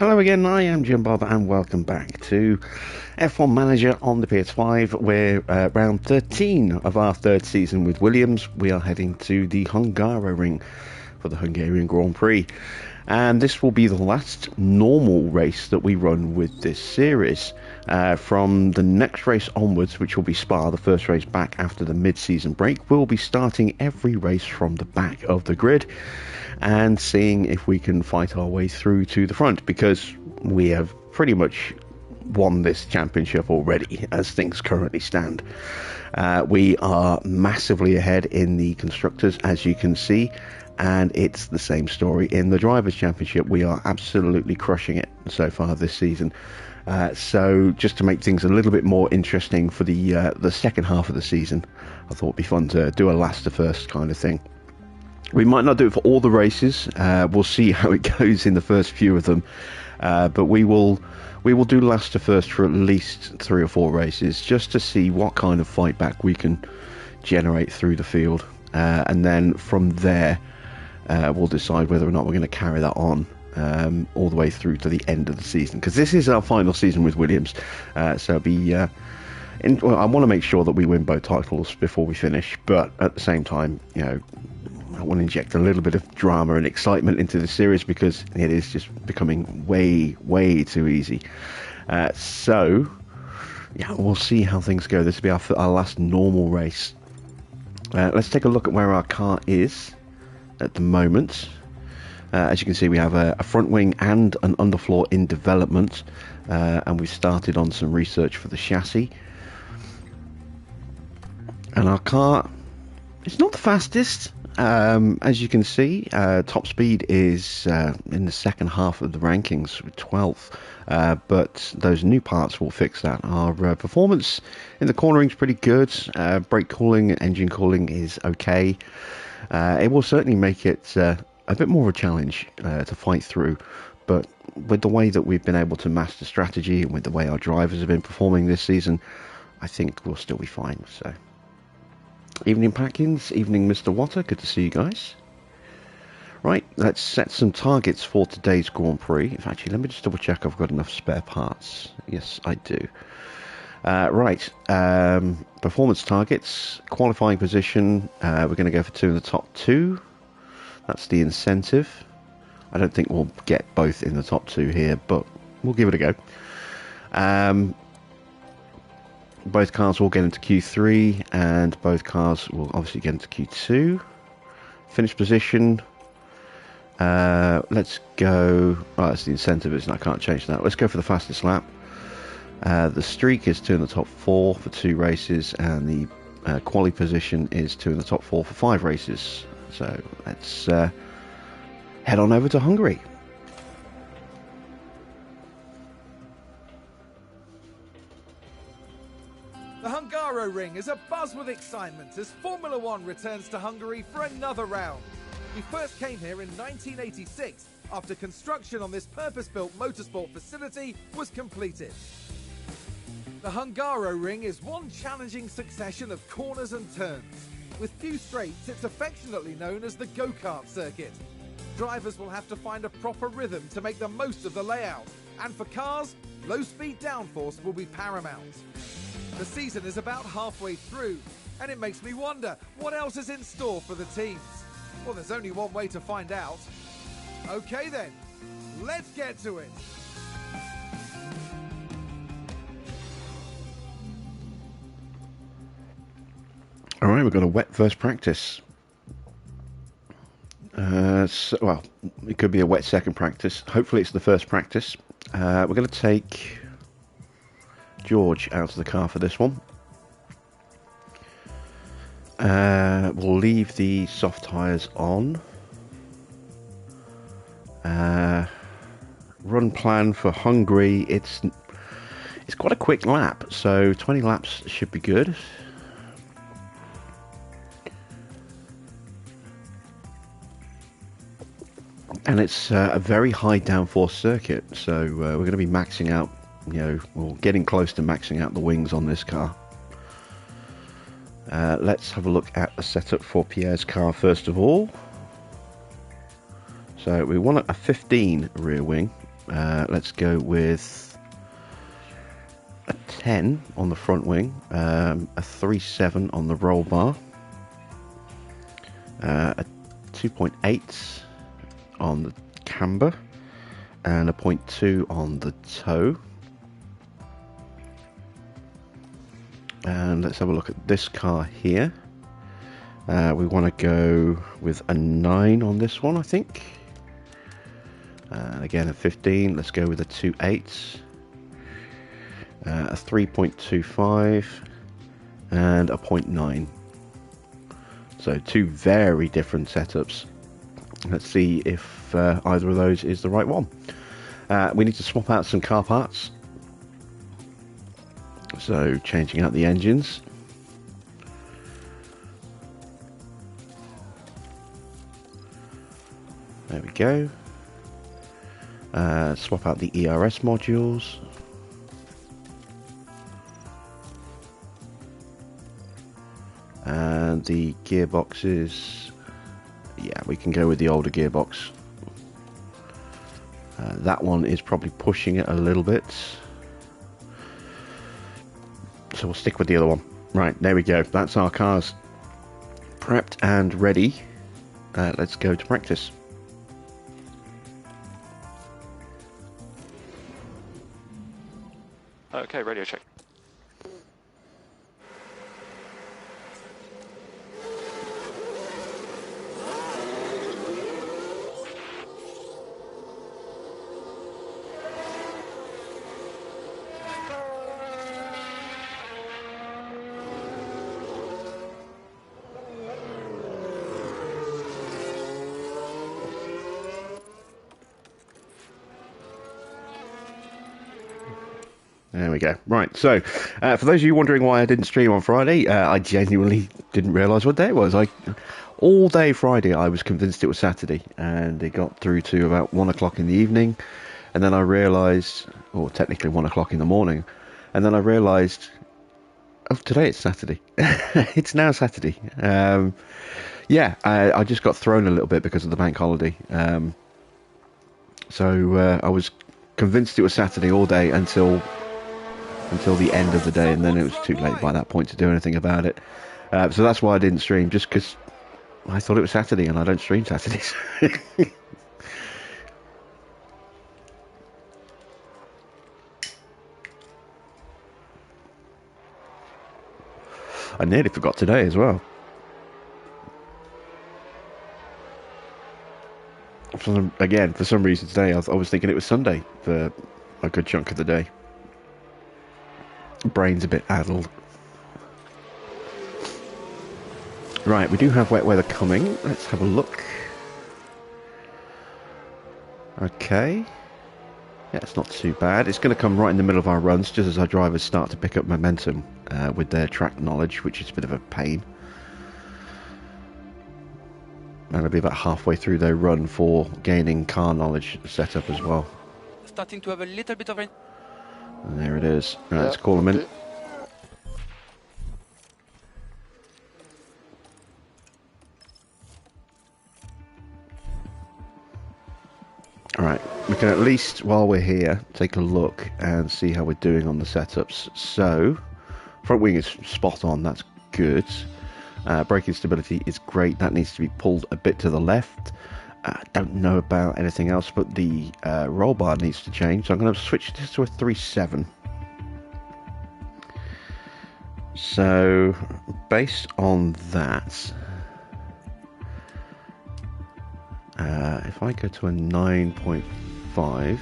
Hello again, I am Jim Bob and welcome back to F1 Manager on the PS5. We're round 13 of our third season with Williams. We are heading to the Hungaroring for the Hungarian Grand Prix. And this will be the last normal race that we run with this series. From the next race onwards, which will be Spa, the first race back after the mid-season break, we'll be starting every race from the back of the grid and seeing if we can fight our way through to the front, because we have pretty much won this championship already as things currently stand. We are massively ahead in the constructors, as you can see, and it's the same story in the drivers championship. We are absolutely crushing it so far this season. So just to make things a little bit more interesting for the second half of the season, I thought it'd be fun to do a last to first kind of thing. We might not do it for all the races. We'll see how it goes in the first few of them. But we will do last to first for at least 3 or 4 races, just to see what kind of fight back we can generate through the field. And then from there, we'll decide whether or not we're going to carry that on all the way through to the end of the season. Because this is our final season with Williams. So I want to make sure that we win both titles before we finish. But at the same time, I want to inject a little bit of drama and excitement into the series, because it is just becoming way too easy. So yeah, we'll see how things go. This will be our last normal race. Let's take a look at where our car is at the moment. As you can see, we have a front wing and an underfloor in development, and we've started on some research for the chassis. And our car is not the fastest. As you can see, top speed is in the second half of the rankings with 12th, but those new parts will fix that. Our performance in the cornering is pretty good. Brake cooling, engine cooling is okay. It will certainly make it a bit more of a challenge to fight through, but with the way that we've been able to master strategy and with the way our drivers have been performing this season, I think we'll still be fine. So, evening Packins, evening Mr. Watter, good to see you guys. Right, let's set some targets for today's Grand Prix. Actually, let me just double check I've got enough spare parts. Yes, I do. Right, performance targets, qualifying position, we're going to go for 2 in the top 2. That's the incentive. I don't think we'll get both in the top 2 here, but we'll give it a go. Both cars will get into Q3, and both cars will obviously get into Q2. Finish position. Let's go. Oh, that's the incentive, isn't it? I can't change that. Let's go for the fastest lap. The streak is 2 in the top 4 for 2 races, and the quali position is 2 in the top 4 for 5 races. So let's head on over to Hungary. The Hungaroring is abuzz with excitement as Formula One returns to Hungary for another round. We first came here in 1986 after construction on this purpose-built motorsport facility was completed. The Hungaroring is one challenging succession of corners and turns. With few straights, it's affectionately known as the go-kart circuit. Drivers will have to find a proper rhythm to make the most of the layout. And for cars, low-speed downforce will be paramount. The season is about halfway through, and it makes me wonder what else is in store for the teams. Well, there's only one way to find out. Okay then, let's get to it. All right, we've got a wet first practice. Well, it could be a wet second practice. Hopefully it's the first practice. We're going to take George out of the car for this one. We'll leave the soft tyres on. Run plan for Hungary. It's quite a quick lap, so 20 laps should be good. And it's a very high downforce circuit, so we're going to be maxing out, or getting close to maxing out the wings on this car. Let's have a look at the setup for Pierre's car first of all. So we want a 15 rear wing, Let's go with a 10 on the front wing, a 3.7 on the roll bar, a 2.8 on the camber, and a 0.2 on the toe. And let's have a look at this car here. We want to go with a 9 on this one, I think. And again, a 15. Let's go with a 2.8, a 3.25, and a 0.9. So two very different setups. Let's see if either of those is the right one. We need to swap out some car parts. So changing out the engines. There we go. Swap out the ERS modules. And the gearboxes. Yeah, we can go with the older gearbox. That one is probably pushing it a little bit. So we'll stick with the other one. Right, there we go. That's our cars prepped and ready. Let's go to practice. Okay, radio check. There we go. Right, so for those of you wondering why I didn't stream on Friday, I genuinely didn't realise what day it was. All day Friday I was convinced it was Saturday, and it got through to about 1 o'clock in the evening, and then I realised, or technically 1 o'clock in the morning, and then I realised, oh, today it's Saturday. It's now Saturday. Yeah, I just got thrown a little bit because of the bank holiday. So I was convinced it was Saturday all day until the end of the day, and then it was too late by that point to do anything about it. So that's why I didn't stream, just because I thought it was Saturday and I don't stream Saturdays. I nearly forgot today as well. For some reason today I was thinking it was Sunday for a good chunk of the day. Brain's a bit addled. Right, we do have wet weather coming. Let's have a look. Okay. Yeah, it's not too bad. It's going to come right in the middle of our runs, just as our drivers start to pick up momentum with their track knowledge, which is a bit of a pain. And it'll be about halfway through their run for gaining car knowledge setup as well. Starting to have a little bit of rain. And there it is. Right, let's call them in. Alright, we can at least, while we're here, take a look and see how we're doing on the setups. So, front wing is spot on, that's good. Braking stability is great, that needs to be pulled a bit to the left. Don't know about anything else, but the roll bar needs to change, so I'm going to switch this to a 3.7. So, based on that, if I go to a 9.5,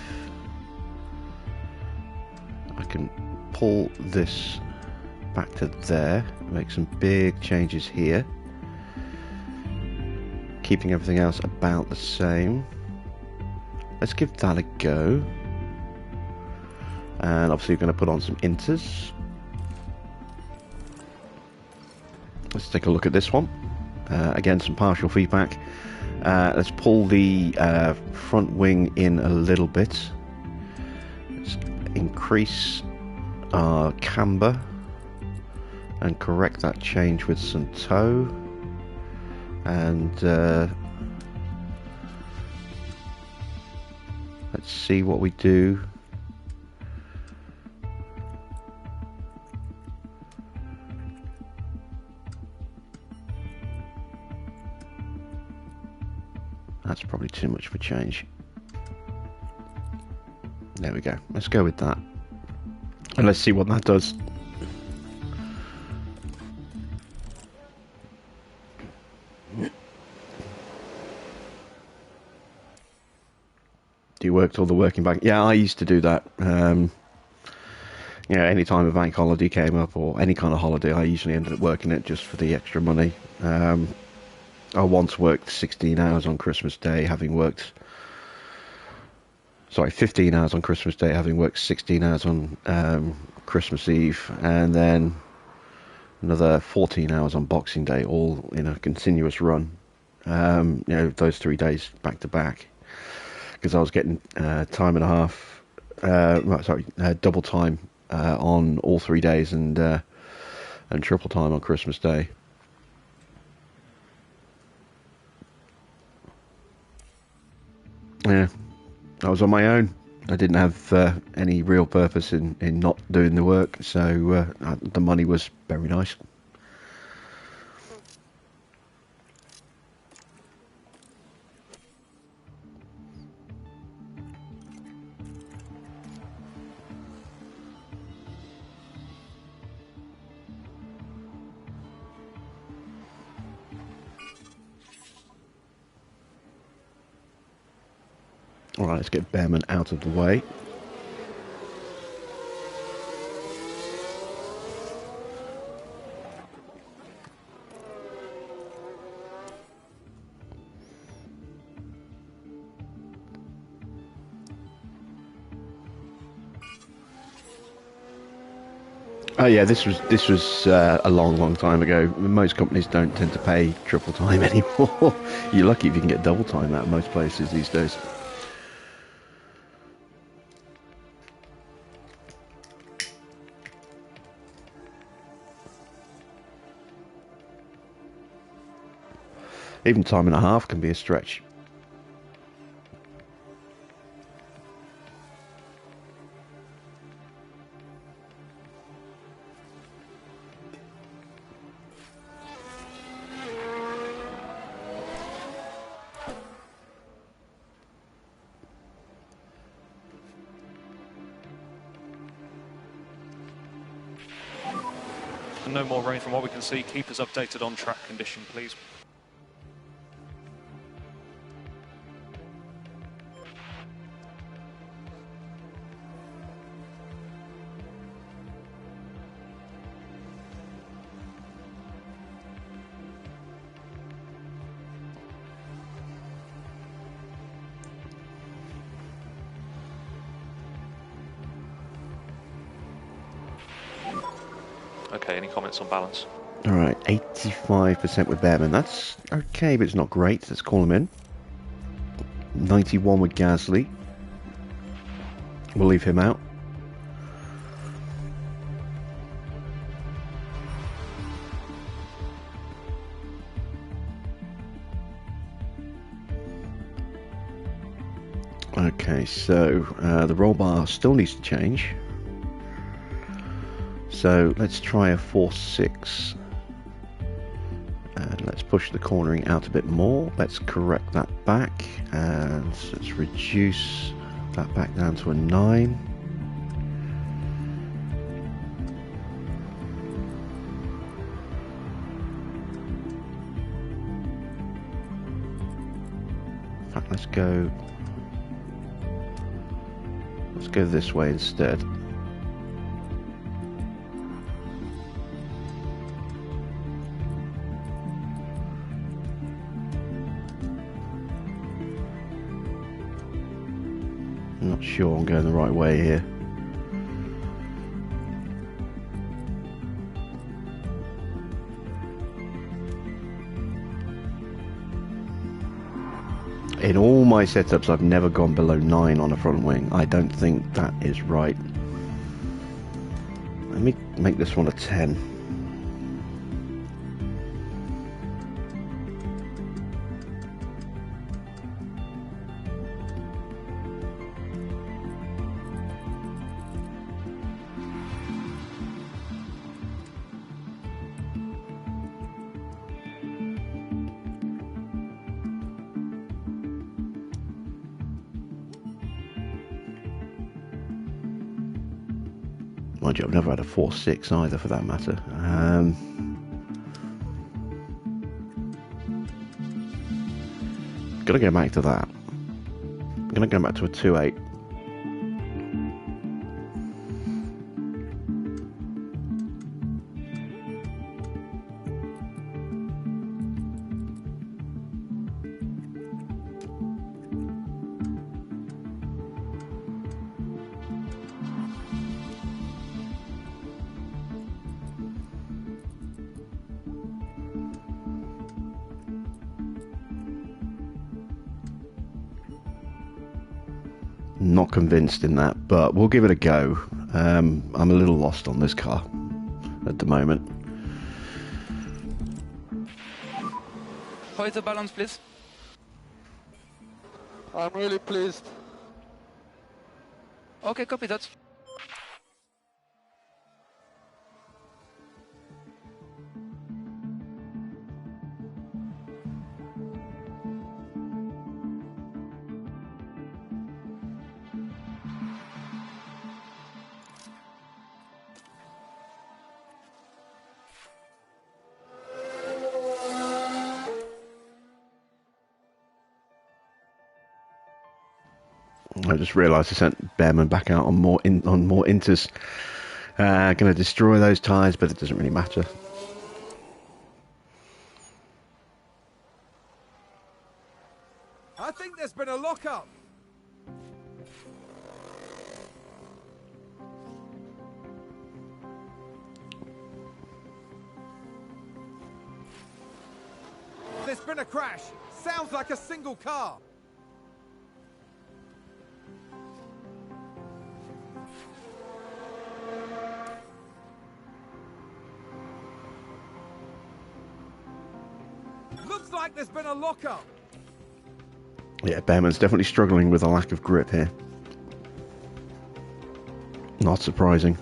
I can pull this back to there, make some big changes here, keeping everything else about the same. Let's give that a go, and obviously we're going to put on some inters. Let's take a look at this one. Again, some partial feedback. Let's pull the front wing in a little bit. Let's increase our camber and correct that change with some toe. And Let's see what we do. That's probably too much of a change. There we go. Let's go with that. And let's see what that does. Do you work till the working bank? Yeah, I used to do that. You know, any time a bank holiday came up or any kind of holiday, I usually ended up working it just for the extra money. I once worked 16 hours on Christmas Day, having worked... Sorry, 15 hours on Christmas Day, having worked 16 hours on Christmas Eve, and then another 14 hours on Boxing Day, all in a continuous run. You know, those 3 days back to back, because I was getting time and a half, double time on all 3 days, and triple time on Christmas Day. Yeah, I was on my own. I didn't have any real purpose in not doing the work, so the money was very nice. Alright, let's get Bearman out of the way. Oh yeah, this was a long time ago. Most companies don't tend to pay triple time anymore. You're lucky if you can get double time out of most places these days. Even time and a half can be a stretch. No more rain from what we can see. Keep us updated on track condition, please. Okay, any comments on balance? Alright, 85% with Bearman. That's okay, but it's not great. Let's call him in. 91 with Gasly. We'll leave him out. Okay, so the roll bar still needs to change. So let's try a 4-6. And let's push the cornering out a bit more. Let's correct that back. And let's reduce that back down to a 9. In fact, let's go this way instead. I'm not sure I'm going the right way here. In all my setups, I've never gone below 9 on a front wing. I don't think that is right. Let me make this one a 10. Mind you, I've never had a 4.6 either, for that matter. Gonna go back to that. I'm gonna go back to a 2.8. Not convinced in that, but we'll give it a go. I'm a little lost on this car at the moment. How is the balance, please? I'm really pleased. Okay, copy that. I just realised I sent Bearman back out on more inters. Going to destroy those tyres, but it doesn't really matter. I think there's been a lock-up. There's been a crash. Sounds like a single car. Looks like there's been a lock-up. Yeah, Bearman's definitely struggling with a lack of grip here. Not surprising.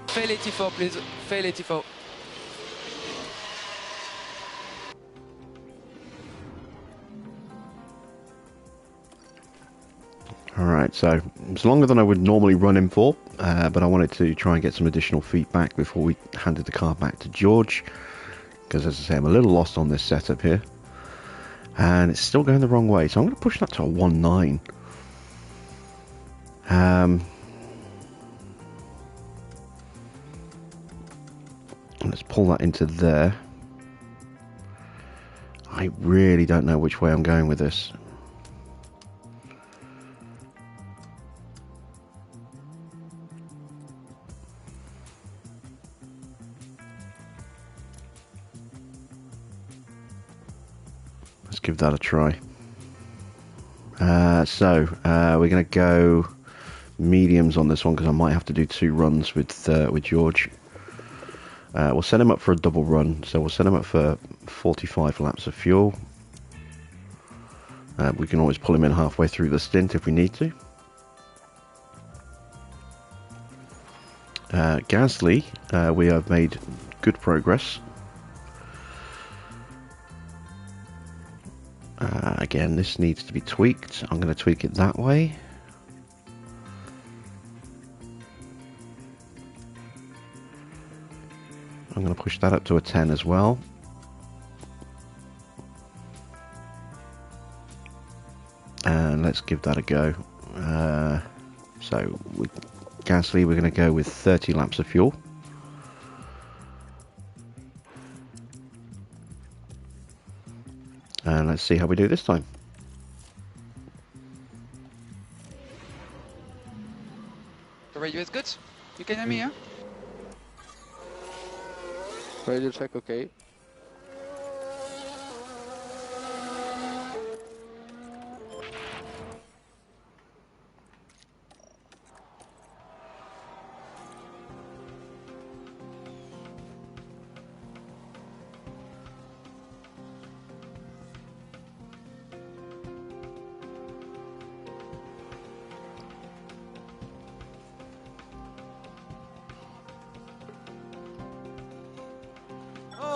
Fail 84, please. Fail 84. Alright, so it's longer than I would normally run him for, but I wanted to try and get some additional feedback before we handed the car back to George, because as I say, I'm a little lost on this setup here, and it's still going the wrong way, so I'm going to push that to a 1.9. Let's pull that into there. I really don't know which way I'm going with this. Let's give that a try. We're going to go mediums on this one because I might have to do 2 runs with George. We'll set him up for a double run, so we'll set him up for 45 laps of fuel. We can always pull him in halfway through the stint if we need to. Gasly, we have made good progress. Again, this needs to be tweaked. I'm going to tweak it that way. I'm going to push that up to a 10 as well. And let's give that a go. So with Gasly, we're going to go with 30 laps of fuel. And let's see how we do this time. The radio is good. You can hear me, yeah? Radio check, okay.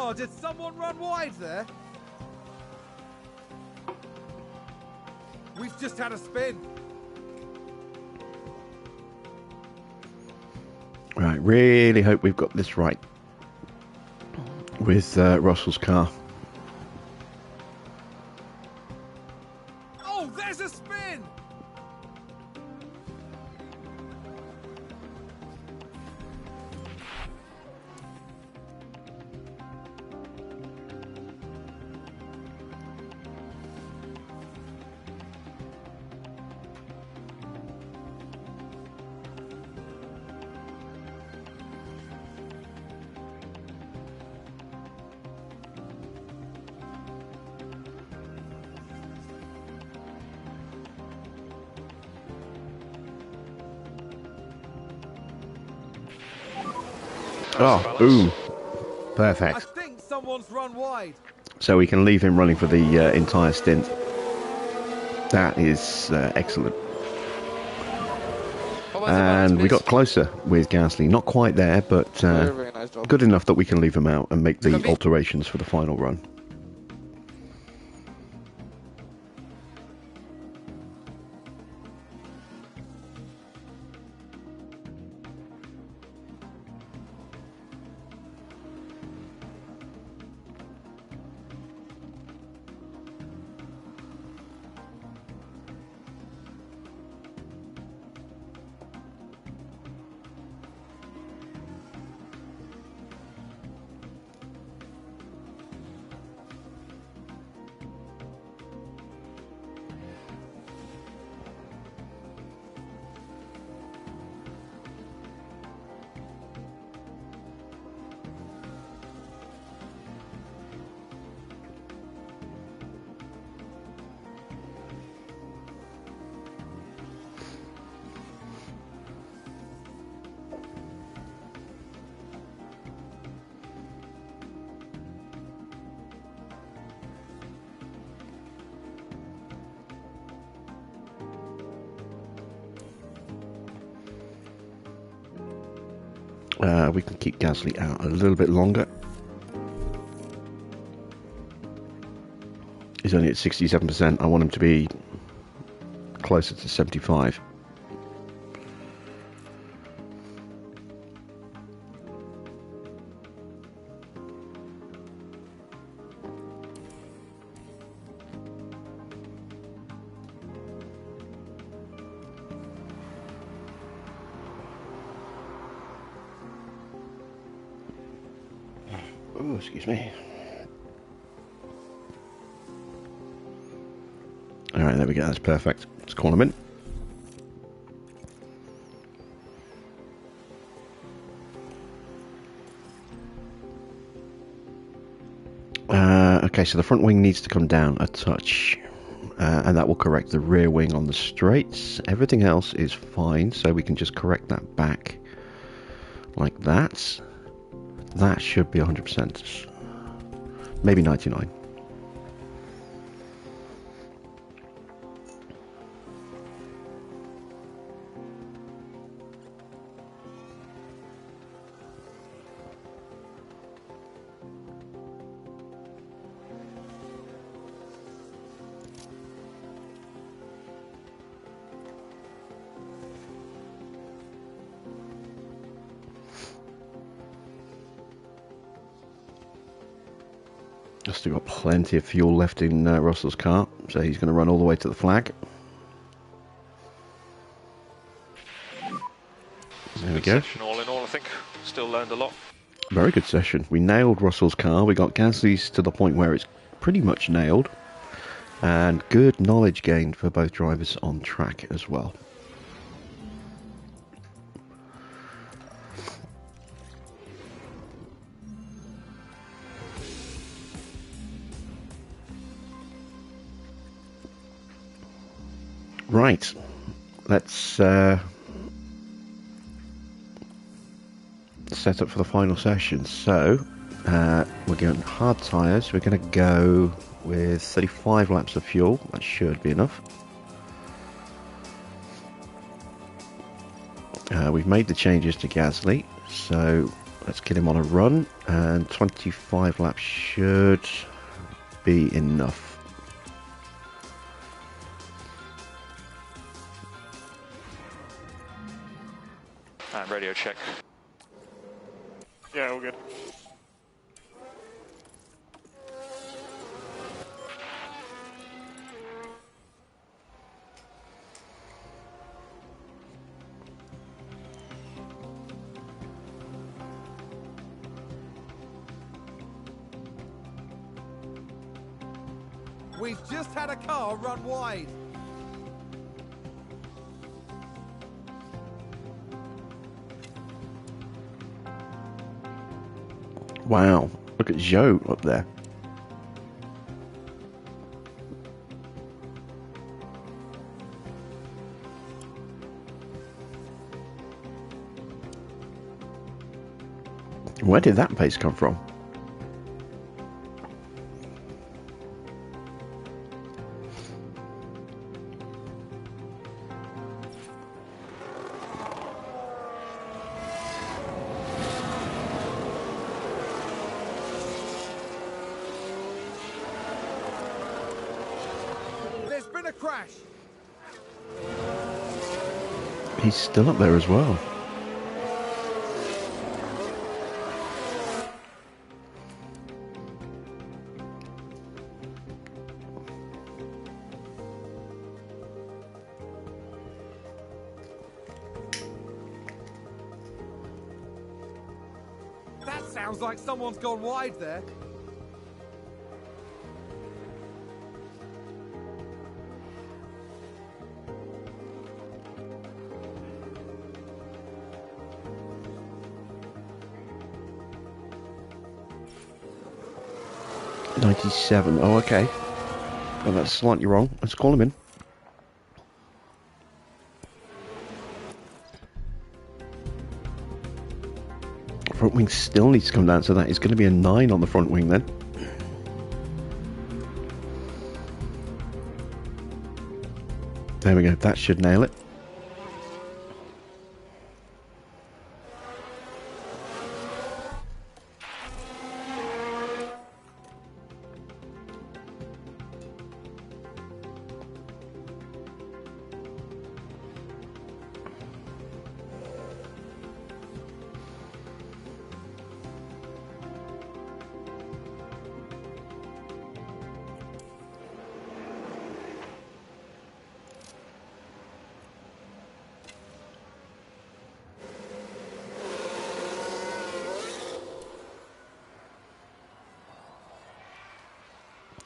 Oh, did someone run wide there? We've just had a spin. Right, really hope we've got this right with Russell's car. Oh, there's a spin! Oh, boom. I Perfect. think someone's run wide. So we can leave him running for the entire stint. That is excellent. What was the balance, And we please? got closer with Gasly. Not quite there, but Very, very nice job. good enough that we can leave him out and make the Copy. alterations for the final run. We can keep Gasly out a little bit longer. He's only at 67%. I want him to be closer to 75. Oh, excuse me. Alright, there we go. That's perfect. Let's call him in. Okay, so the front wing needs to come down a touch. And that will correct the rear wing on the straights. Everything else is fine, so we can just correct that back like that. That should be 100%. Maybe 99. Still got plenty of fuel left in Russell's car, so he's going to run all the way to the flag. There we go. Session all in all, I think. Still learned a lot. Very good session. We nailed Russell's car. We got Gasly's to the point where it's pretty much nailed. And good knowledge gained for both drivers on track as well. Right, let's set up for the final session. So we're going hard tyres. We're going to go with 35 laps of fuel. That should be enough. We've made the changes to Gasly, so Let's get him on a run, and 25 laps should be enough. And radio check. Yeah, all good. We've just had a car run wide. Wow, look at Joe up there. Where did that pace come from? There's been a crash. He's still up there as well. That sounds like someone's gone wide there. '97. Oh, okay. Well, that's slightly wrong. Let's call him in. Front wing still needs to come down, so that is going to be a 9 on the front wing then. There we go. That should nail it.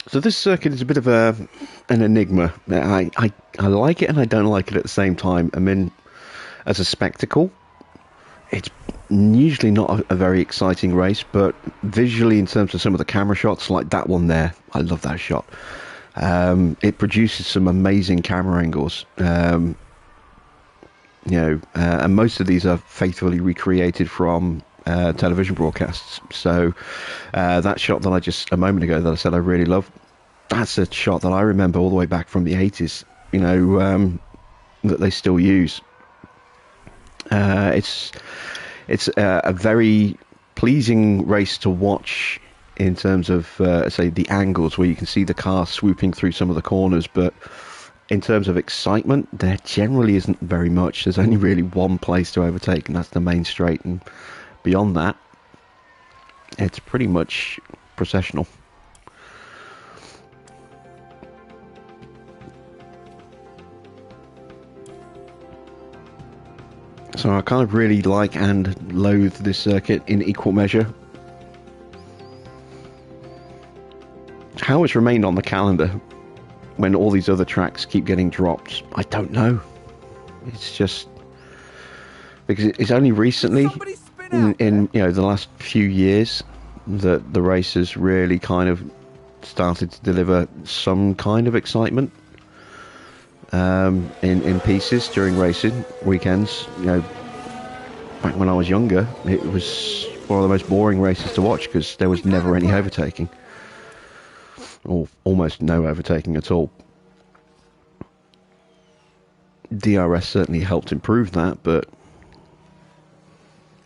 So this circuit is a bit of an enigma. I like it and I don't like it at the same time. I mean, as a spectacle, it's usually not a very exciting race, but visually in terms of some of the camera shots, like that one there, I love that shot. It produces some amazing camera angles. And most of these are faithfully recreated from television broadcasts. So that shot that I just a moment ago that I said I really love, that's a shot that I remember all the way back from the 80s, that they still use. It's a very pleasing race to watch in terms of say the angles where you can see the car swooping through some of the corners, but in terms of excitement, there generally isn't very much. There's only really one place to overtake, and that's the main straight, and beyond that, it's pretty much processional. So I kind of really like and loathe this circuit in equal measure. How it's remained on the calendar when all these other tracks keep getting dropped, I don't know. It's just because it's only recently in the last few years that the race has really kind of started to deliver some kind of excitement in pieces during racing weekends. Back when I was younger, it was one of the most boring races to watch because there was never any overtaking, or almost no overtaking at all. DRS certainly helped improve that, but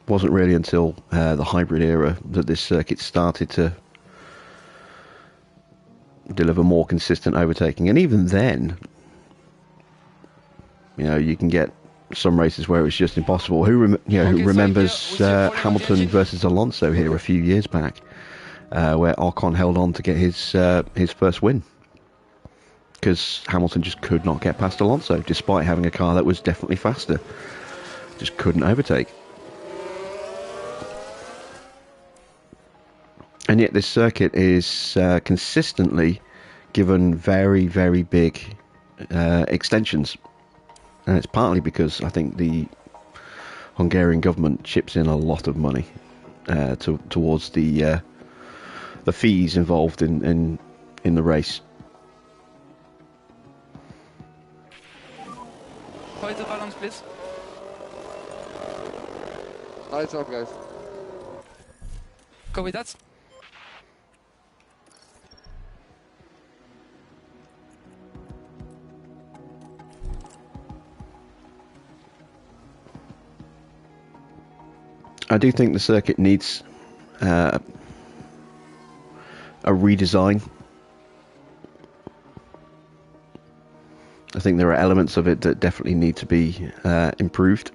wasn't really until the hybrid era that this circuit started to deliver more consistent overtaking. And even then, you know, you can get some races where it's just impossible. Who remembers Hamilton versus Alonso here a few years back, where Ocon held on to get his first win because Hamilton just could not get past Alonso, despite having a car that was definitely faster. Just couldn't overtake. And yet this circuit is consistently given very, very big extensions. And it's partly because I think the Hungarian government chips in a lot of money towards the fees involved in the race. Hold the balance, please. Nice job, guys. Go with that. I do think the circuit needs a redesign. I think there are elements of it that definitely need to be improved.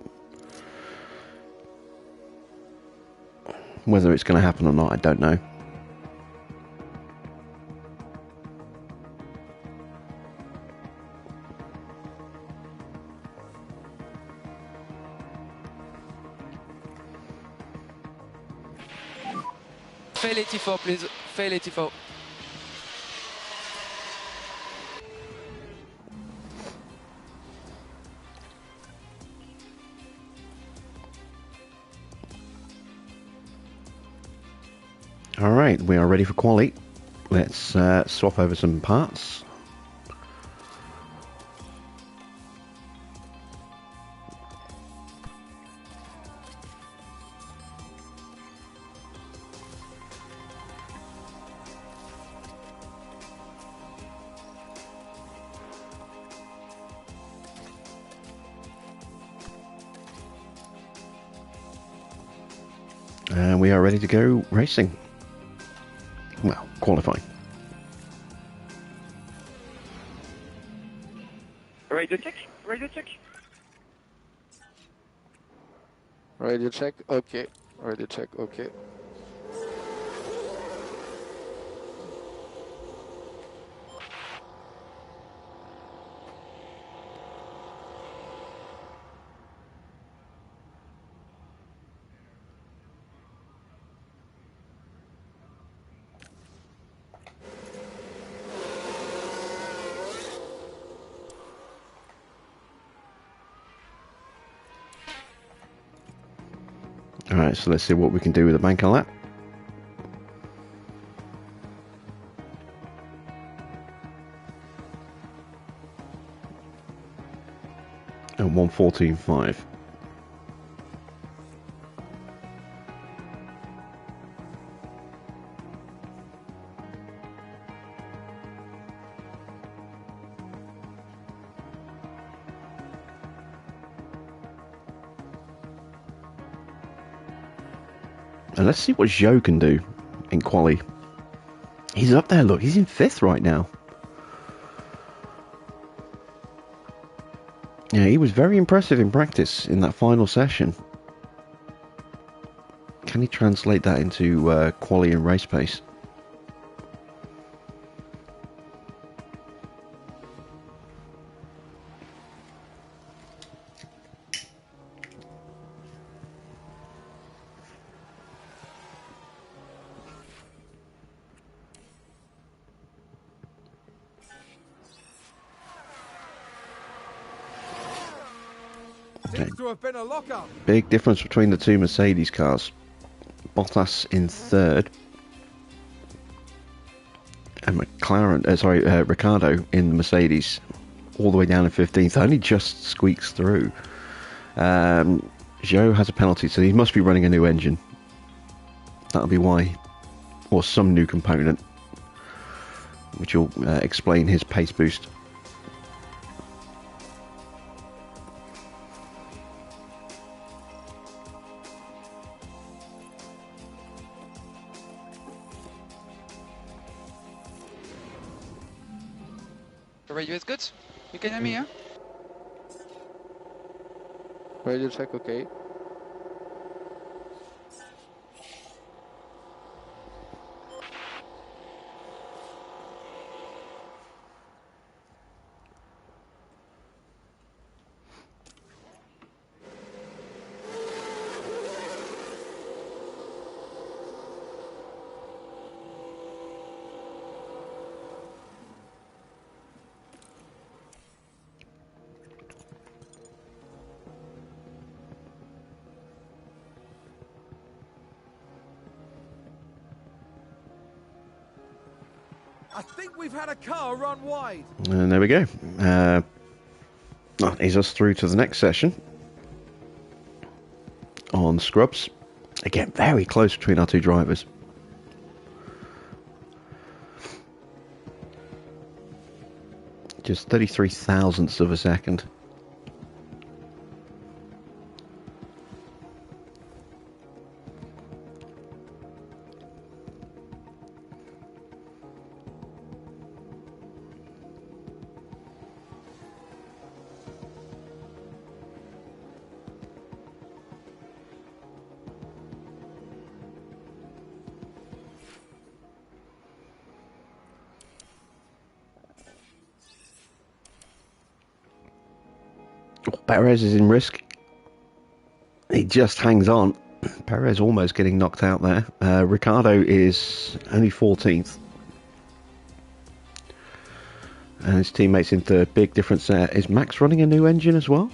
Whether it's going to happen or not, I don't know. Fail 84, please. Fail 84. Alright, we are ready for quali. Let's swap over some parts. And we are ready to go racing. Well, qualifying. Radio check. Radio check. Radio check. Okay. Radio check. Okay. Alright, so let's see what we can do with the bank on that. And 114.5. And let's see what Zhou can do in quali. He's up there, look, he's in 5th right now. Yeah, he was very impressive in practice in that final session. Can he translate that into quali and race pace? Seems to have been a lock-up. Big difference between the two Mercedes cars. Bottas in 3rd. And Ricciardo in the Mercedes all the way down in 15th. Only just squeaks through. Zhou has a penalty, so he must be running a new engine. That'll be why. Or some new component. Which will explain his pace boost. The radio is good. You can hear me, yeah? Radio check, okay. I think we've had a car run wide. And there we go. That is us through to the next session on Scrubs. Again, very close between our two drivers. Just 33 thousandths of a second. Perez is in risk. He just hangs on. Perez almost getting knocked out there. Ricardo is only 14th. And his teammates in third. Big difference there. Is Max running a new engine as well?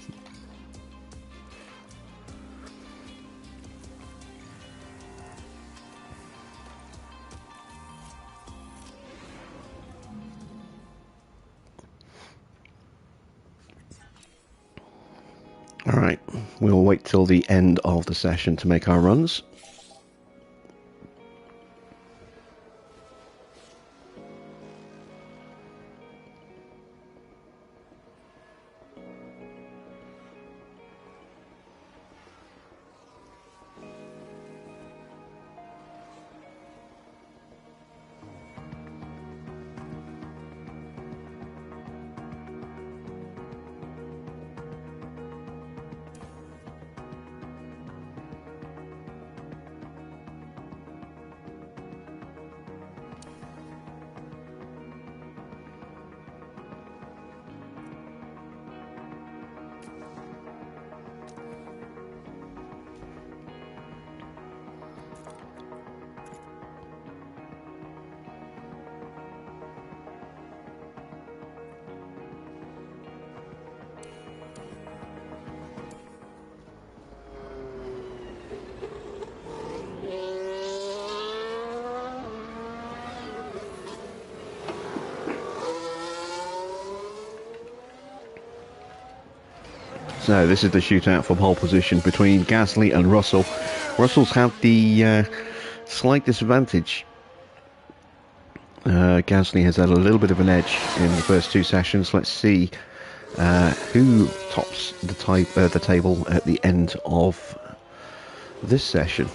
Alright, we'll wait till the end of the session to make our runs. So this is the shootout for pole position between Gasly and Russell. Russell's had the slight disadvantage. Gasly has had a little bit of an edge in the first two sessions. Let's see who tops the table at the end of this session.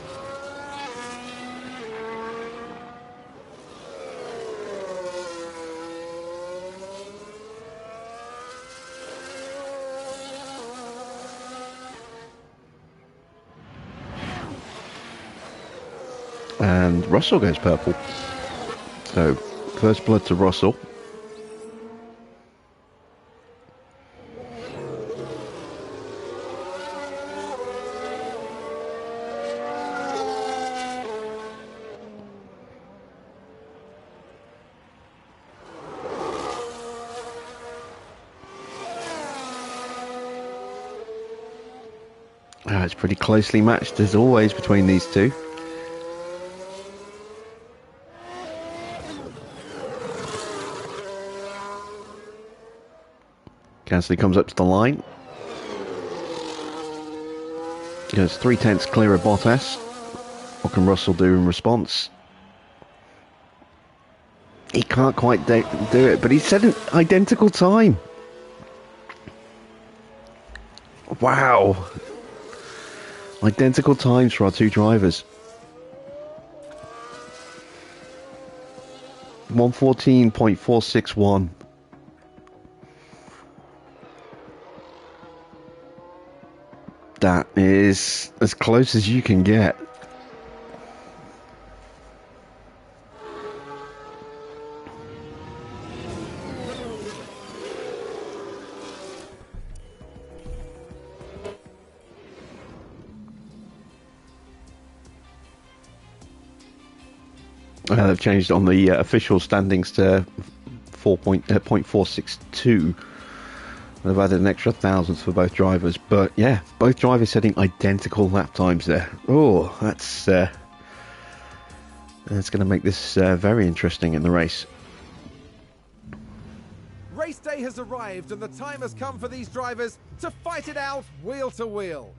And Russell goes purple. So, first blood to Russell. It's pretty closely matched as always between these two. Gasly comes up to the line. Goes 3/10 clear of Bottas. What can Russell do in response? He can't quite do it, but he set an identical time. Wow. Identical times for our two drivers. 1:14.461. That is as close as you can get. They've changed on the official standings to 0.462. They've added an extra thousandth for both drivers, but yeah, both drivers setting identical lap times there. Oh, that's going to make this very interesting in the race. Race day has arrived and the time has come for these drivers to fight it out wheel to wheel.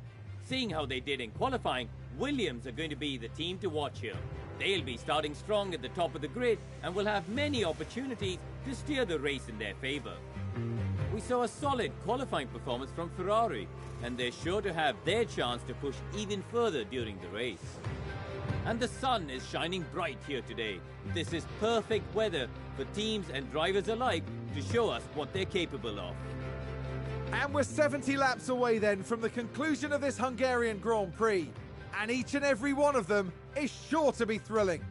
Seeing how they did in qualifying, Williams are going to be the team to watch here. They'll be starting strong at the top of the grid and will have many opportunities to steer the race in their favour. We saw a solid qualifying performance from Ferrari, and they're sure to have their chance to push even further during the race. And the sun is shining bright here today. This is perfect weather for teams and drivers alike to show us what they're capable of. And we're 70 laps away then from the conclusion of this Hungarian Grand Prix. And each and every one of them is sure to be thrilling.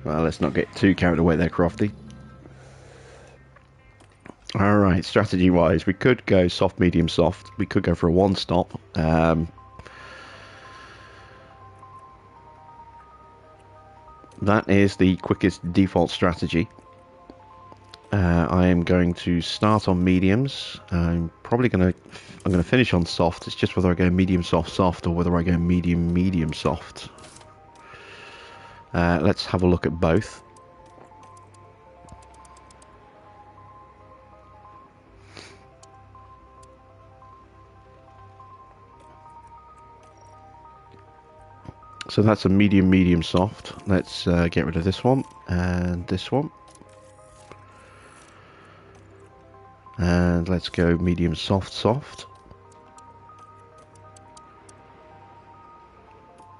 Well, let's not get too carried away there, Crofty. Alright, strategy-wise, we could go soft, medium, soft. We could go for a one-stop. That is the quickest default strategy. I am going to start on mediums. I'm going to finish on soft. It's just whether I go medium, soft, soft, or whether I go medium, medium, soft. Let's have a look at both. So that's a medium, medium, soft. Let's get rid of this one and this one. And let's go medium, soft, soft.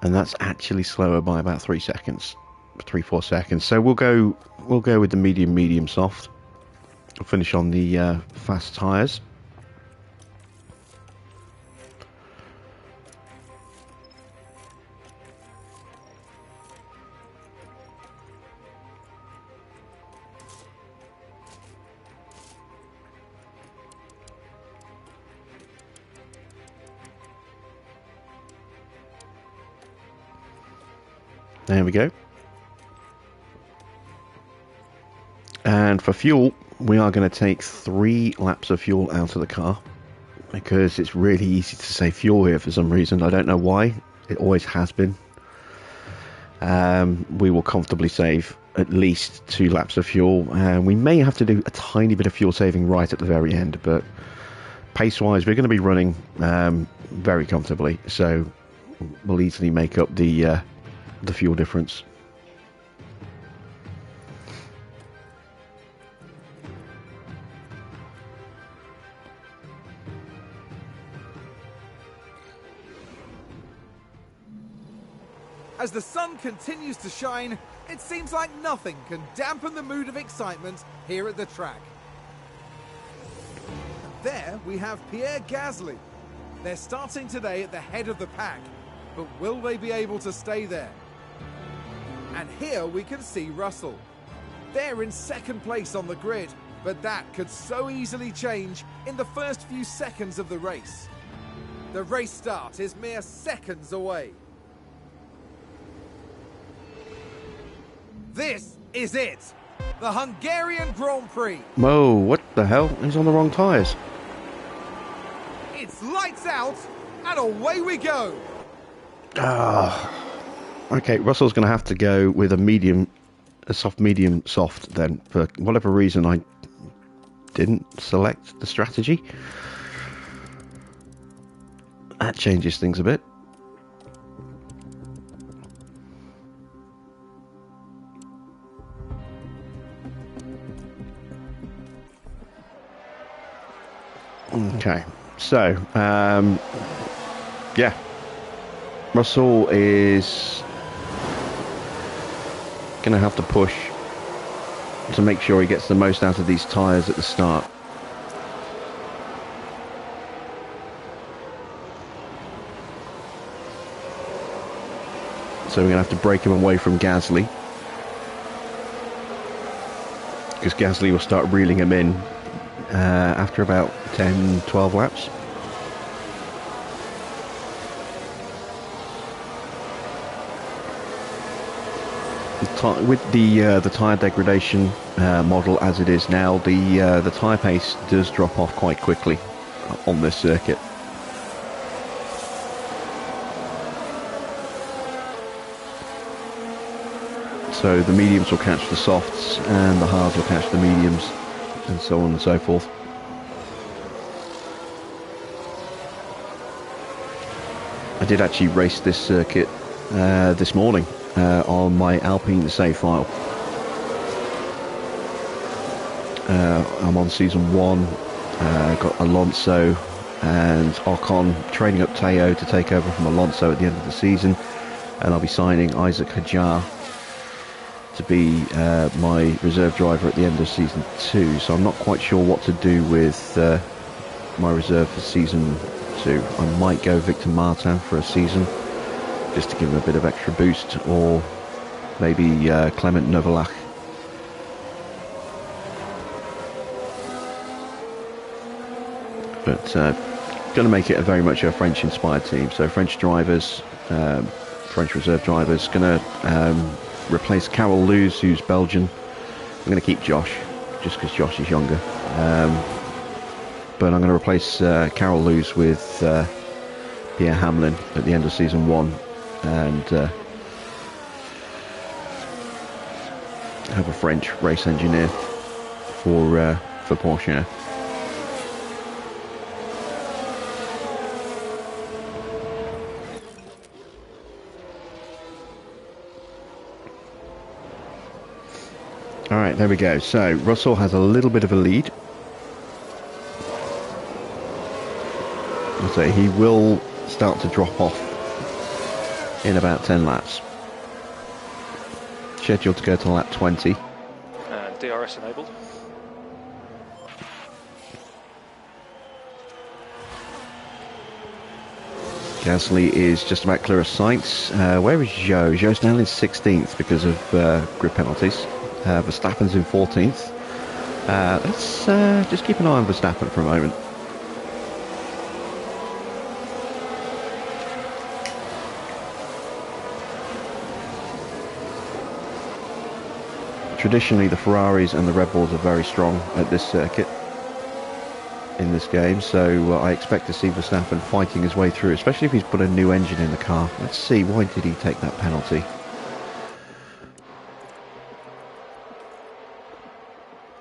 And that's actually slower by about 3 seconds, 3-4 seconds. So we'll go with the medium, medium, soft. We'll finish on the fast tyres. There we go. And for fuel, we are going to take 3 laps of fuel out of the car, because it's really easy to save fuel here for some reason. I don't know why. It always has been. We will comfortably save at least 2 laps of fuel, and we may have to do a tiny bit of fuel saving right at the very end, but pace-wise, we're going to be running very comfortably, so we'll easily make up the fuel difference. As the sun continues to shine, it seems like nothing can dampen the mood of excitement here at the track. And there we have Pierre Gasly. They're starting today at the head of the pack, but will they be able to stay there? And here we can see Russell. They're in second place on the grid, but that could so easily change in the first few seconds of the race. The race start is mere seconds away. This is it, the Hungarian Grand Prix. Whoa, what the hell? He's on the wrong tyres. It's lights out, and away we go. Okay, Russell's going to have to go with a soft, medium, soft then. For whatever reason, I didn't select the strategy. That changes things a bit. Okay, so, yeah. Russell is going to have to push to make sure he gets the most out of these tyres at the start. So we're going to have to break him away from Gasly, because Gasly will start reeling him in after about 10-12 laps. With the tyre degradation model as it is now, the tyre pace does drop off quite quickly on this circuit. So the mediums will catch the softs and the hards will catch the mediums, and so on and so forth. I did actually race this circuit this morning on my Alpine save file. I'm on season 1, got Alonso and Ocon training up Teo to take over from Alonso at the end of the season, and I'll be signing Isaac Hajar to be my reserve driver at the end of season 2, so I'm not quite sure what to do with my reserve for season 2. I might go Victor Martin for a season just to give him a bit of extra boost, or maybe Clement Novalach. But going to make it very much a French inspired team, so French drivers, French reserve drivers. Going to replace Carol Lewis, who's Belgian. I'm going to keep Josh just because Josh is younger, but I'm going to replace Carol Lewis with Pierre Hamlin at the end of season 1, and have a French race engineer for Porsche. Alright, there we go. So Russell has a little bit of a lead. So he will start to drop off in about 10 laps. Scheduled to go to lap 20. DRS enabled. Gasly is just about clear of Sainz. Where is Zhou? Zhou's down in 16th because of grid penalties. Verstappen's in 14th. Let's just keep an eye on Verstappen for a moment. Traditionally, the Ferraris and the Red Bulls are very strong at this circuit in this game, so I expect to see Verstappen fighting his way through, especially if he's put a new engine in the car. Let's see, why did he take that penalty?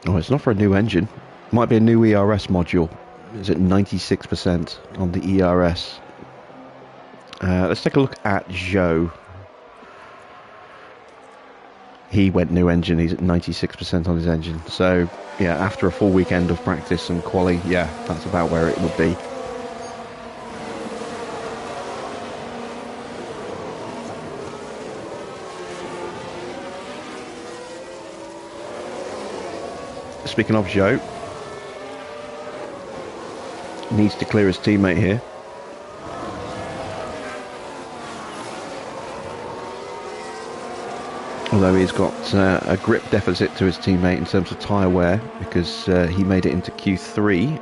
Oh, it's not for a new engine. Might be a new ERS module. Is it 96% on the ERS? Let's take a look at Zhou. He went new engine. He's at 96% on his engine. So, yeah, after a full weekend of practice and quali, yeah, that's about where it would be. Speaking of Zhou, needs to clear his teammate here. Although he's got a grip deficit to his teammate in terms of tyre wear, because he made it into Q3,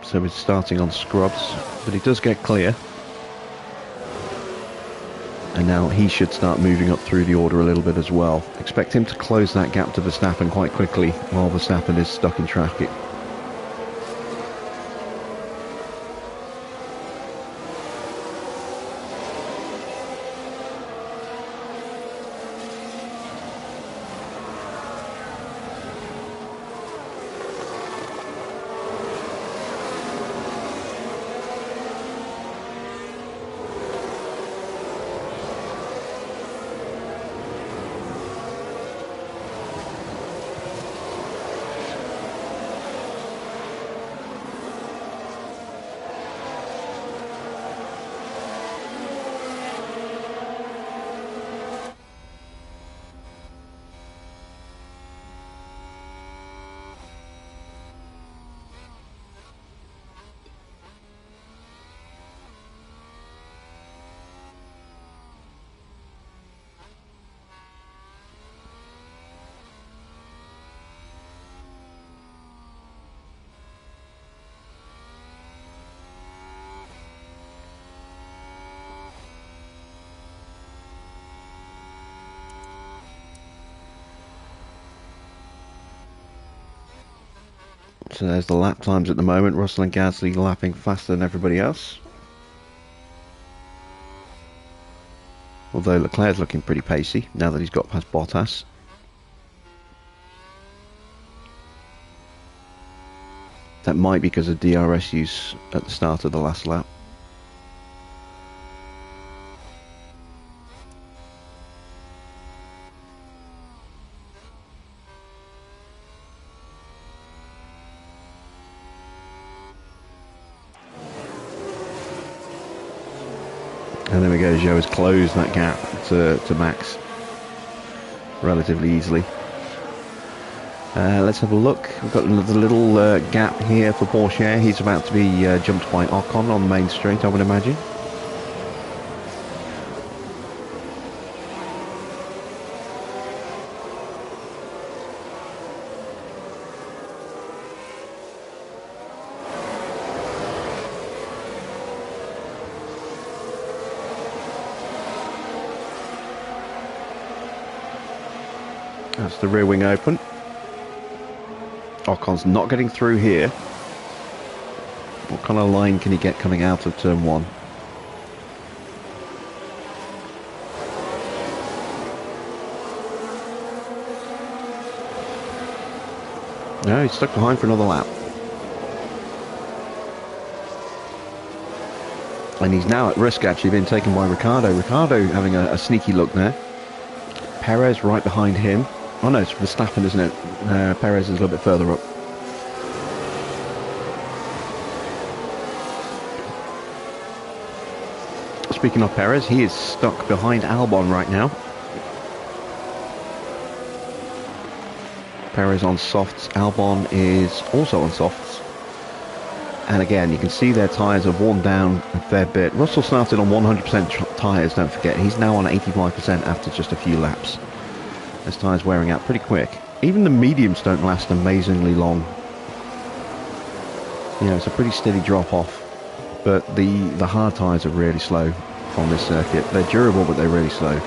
so he's starting on scrubs, but he does get clear. And now he should start moving up through the order a little bit as well. Expect him to close that gap to Verstappen quite quickly while Verstappen is stuck in traffic. So there's the lap times at the moment. Russell and Gasly lapping faster than everybody else. Although Leclerc's looking pretty pacey now that he's got past Bottas. That might be because of DRS use at the start of the last lap. And there we go, Zhou has closed that gap to Max relatively easily. Let's have a look. We've got another little gap here for Porsche. He's about to be jumped by Ocon on the main straight, I would imagine. That's the rear wing open. Ocon's not getting through here. What kind of line can he get coming out of turn 1? No, he's stuck behind for another lap. And he's now at risk actually being taken by Ricciardo. Ricciardo having a sneaky look there. Perez right behind him. Oh no, it's Verstappen, isn't it? Perez is a little bit further up. Speaking of Perez, he is stuck behind Albon right now. Perez on softs, Albon is also on softs. And again, you can see their tyres have worn down a fair bit. Russell started on 100% tyres, don't forget. He's now on 85% after just a few laps. His tyres wearing out pretty quick. Even the mediums don't last amazingly long. You know, it's a pretty steady drop off. But the hard tyres are really slow on this circuit. They're durable, but they're really slow.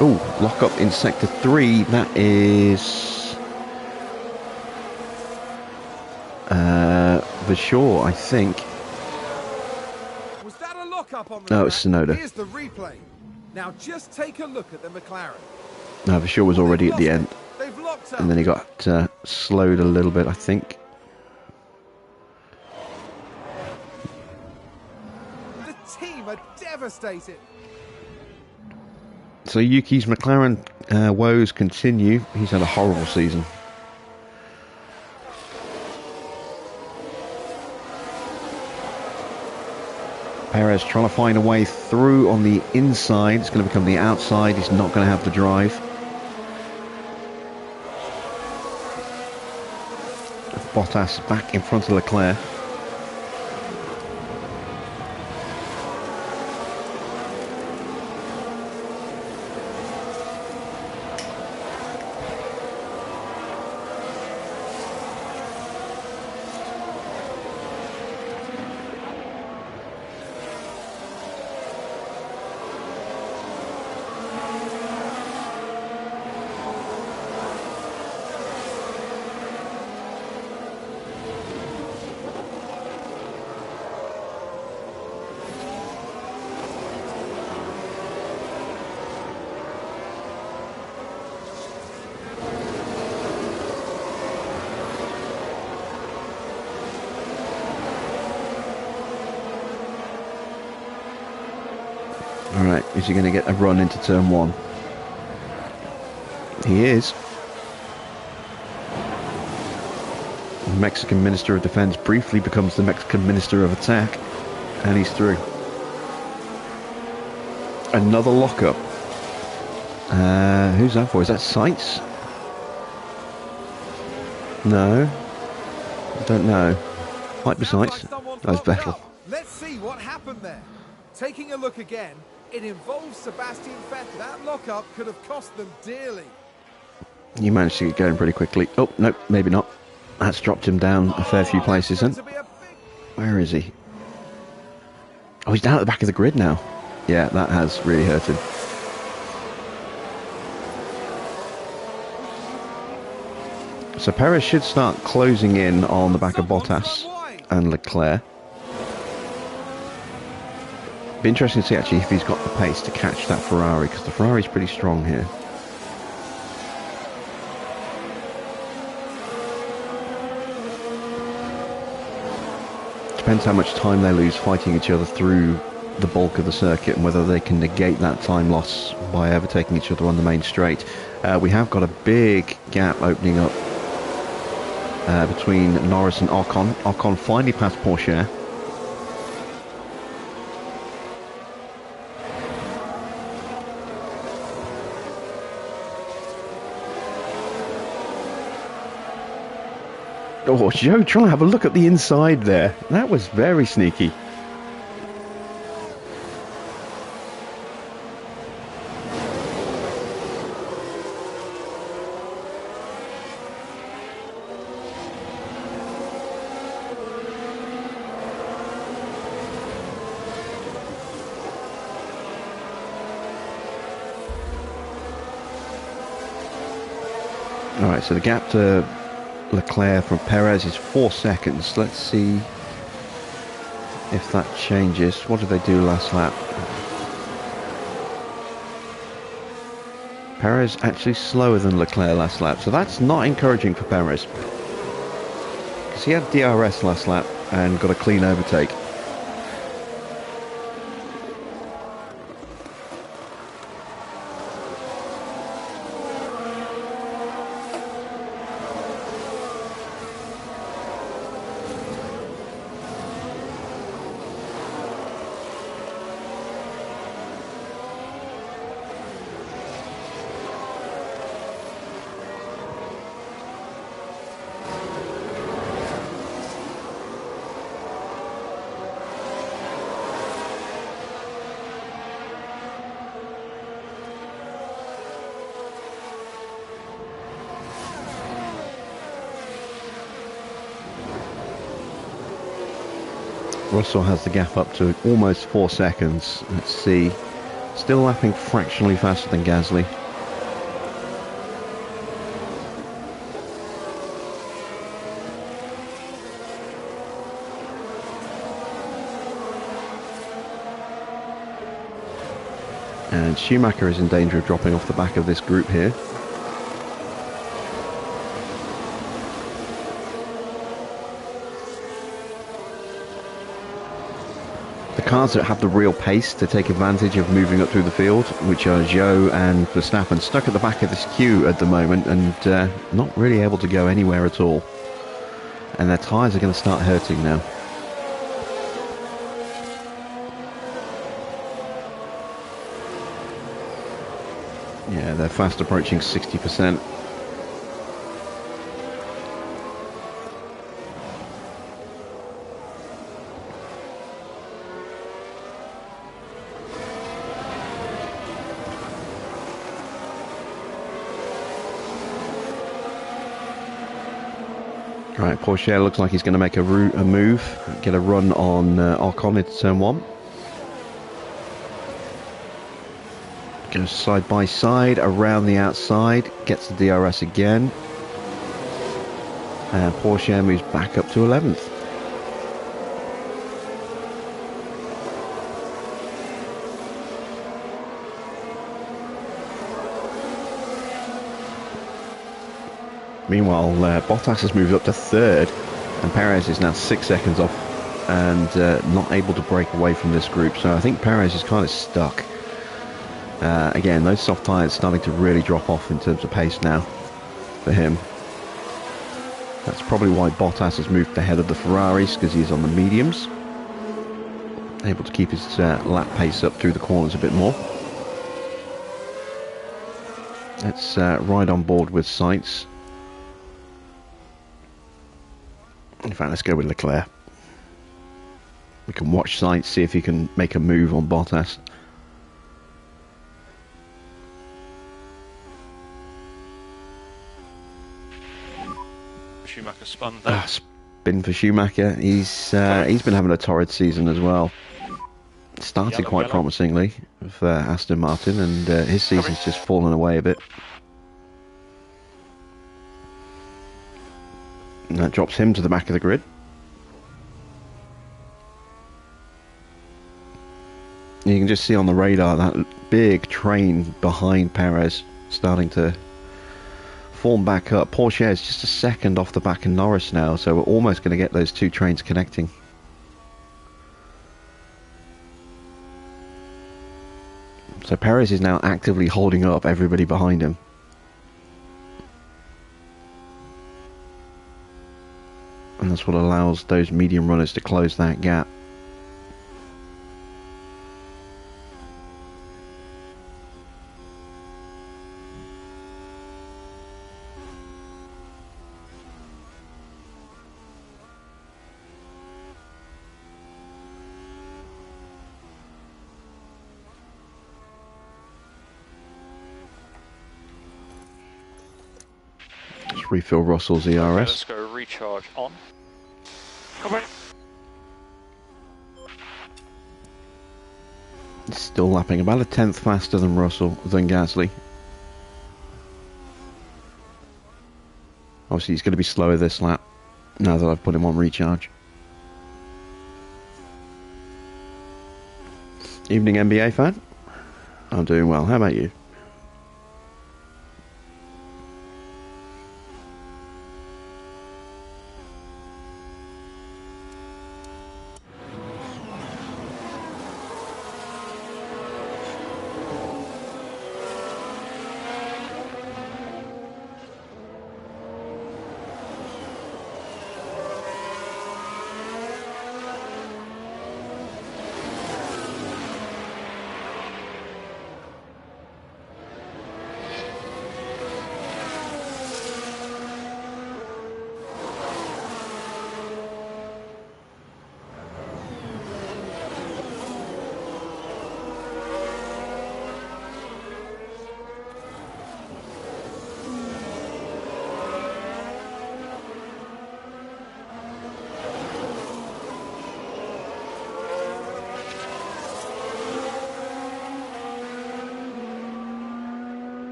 Oh, lock up in sector 3. That is Vishore, I think. Was that a lock up on the No, it's Tsunoda. Here's the replay. Now just take a look at the McLaren. No, Vishore was already at the end. They've locked up. And then he got slowed a little bit, I think. The team are devastated. So Yuki's McLaren woes continue. He's had a horrible season. Perez trying to find a way through on the inside. It's going to become the outside. He's not going to have the drive. Bottas back in front of Leclerc. Alright, is he going to get a run into turn 1? He is. The Mexican Minister of Defense briefly becomes the Mexican Minister of Attack, and he's through. Another lockup. Who's that for? Is that Seitz? No. I don't know. Might be Seitz. That's Vettel. Let's see what happened there. Taking a look again, it involves Sebastian Vettel. That lockup could have cost them dearly. He managed to get going pretty quickly. Oh, no, maybe not. That's dropped him down a fair few places then. Where is he? Oh, he's down at the back of the grid now. Yeah, that has really hurt him. So Perez should start closing in on the back of Bottas and Leclerc. Be interesting to see actually if he's got the pace to catch that Ferrari, because the Ferrari's pretty strong here. Depends how much time they lose fighting each other through the bulk of the circuit and whether they can negate that time loss by overtaking each other on the main straight. We have got a big gap opening up between Norris and Ocon. Ocon finally passed Porsche. Oh, Joe, try and have a look at the inside there. That was very sneaky. All right, so the gap to Leclerc from Perez is 4 seconds. Let's see if that changes. What did they do last lap? Perez actually slower than Leclerc last lap, so that's not encouraging for Perez, because he had DRS last lap and got a clean overtake. Russell has the gap up to almost 4 seconds. Let's see. Still lapping fractionally faster than Gasly. And Schumacher is in danger of dropping off the back of this group here. Cars that have the real pace to take advantage of moving up through the field, which are Zhou and Verstappen, stuck at the back of this queue at the moment and not really able to go anywhere at all. And their tyres are going to start hurting now. Yeah, they're fast approaching 60%. Right, Porsche looks like he's going to make a move, get a run on Ocon into turn 1. Goes side by side, around the outside, gets the DRS again. And Porsche moves back up to 11th. Meanwhile, Bottas has moved up to 3rd, and Perez is now 6 seconds off and not able to break away from this group. So I think Perez is kind of stuck. Again, those soft tyres starting to really drop off in terms of pace now for him. That's probably why Bottas has moved ahead of the Ferraris, because he's on the mediums. Able to keep his lap pace up through the corners a bit more. Let's ride on board with Sainz. In fact, let's go with Leclerc. We can watch Sainz, see if he can make a move on Bottas. Schumacher spun there. Spin for Schumacher. He's been having a torrid season as well. Started quite promisingly for Aston Martin, and his season's just fallen away a bit. And that drops him to the back of the grid. You can just see on the radar that big train behind Perez starting to form back up. Porsche is just a second off the back of Norris now, so we're almost going to get those two trains connecting. So Perez is now actively holding up everybody behind him. And that's what allows those medium runners to close that gap. Just refill Russell's ERS. Okay, let's go recharge on. Come on. Still lapping about a tenth faster than Gasly. Obviously he's going to be slower this lap now that I've put him on recharge. Evening NBA fan. I'm doing well. How about you?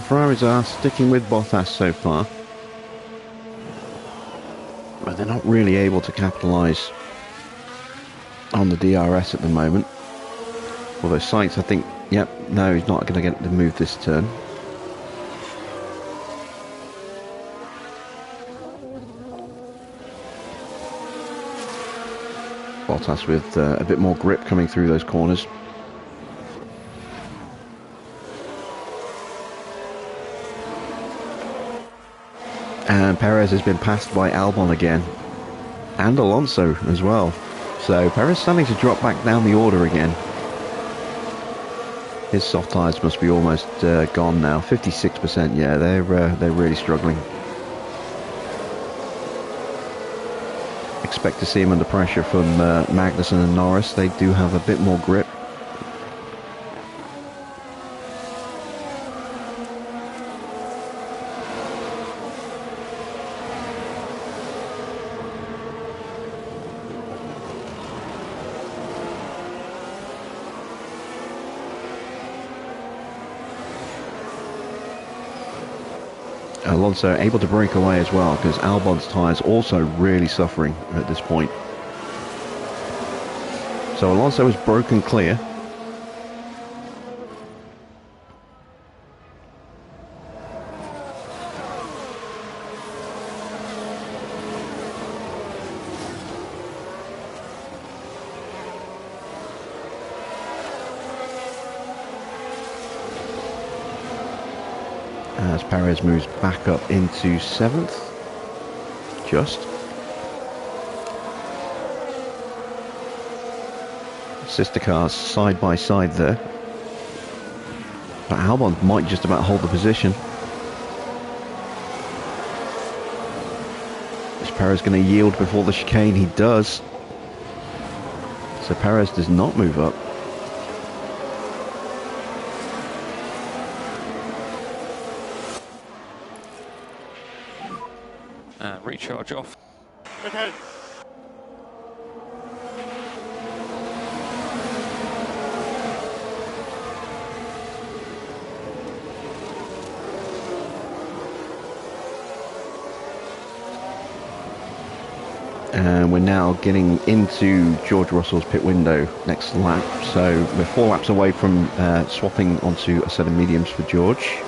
Ferraris are sticking with Bottas so far, but they're not really able to capitalise on the DRS at the moment. Although Sainz, I think, yep, no, he's not going to get to move this turn. Bottas with a bit more grip coming through those corners. And Perez has been passed by Albon again, and Alonso as well. So Perez starting to drop back down the order again. His soft tyres must be almost gone now. 56%. Yeah, they're really struggling. Expect to see him under pressure from Magnussen and Norris. They do have a bit more grip. Alonso able to break away as well, because Albon's tyres also really suffering at this point. So Alonso is broken clear. As Perez moves back up into 7th, just. Sister cars side by side there. But Albon might just about hold the position. Is Perez going to yield before the chicane? He does. So Perez does not move up. Recharge off. Okay. And we're now getting into George Russell's pit window next lap. So we're 4 laps away from swapping onto a set of mediums for George.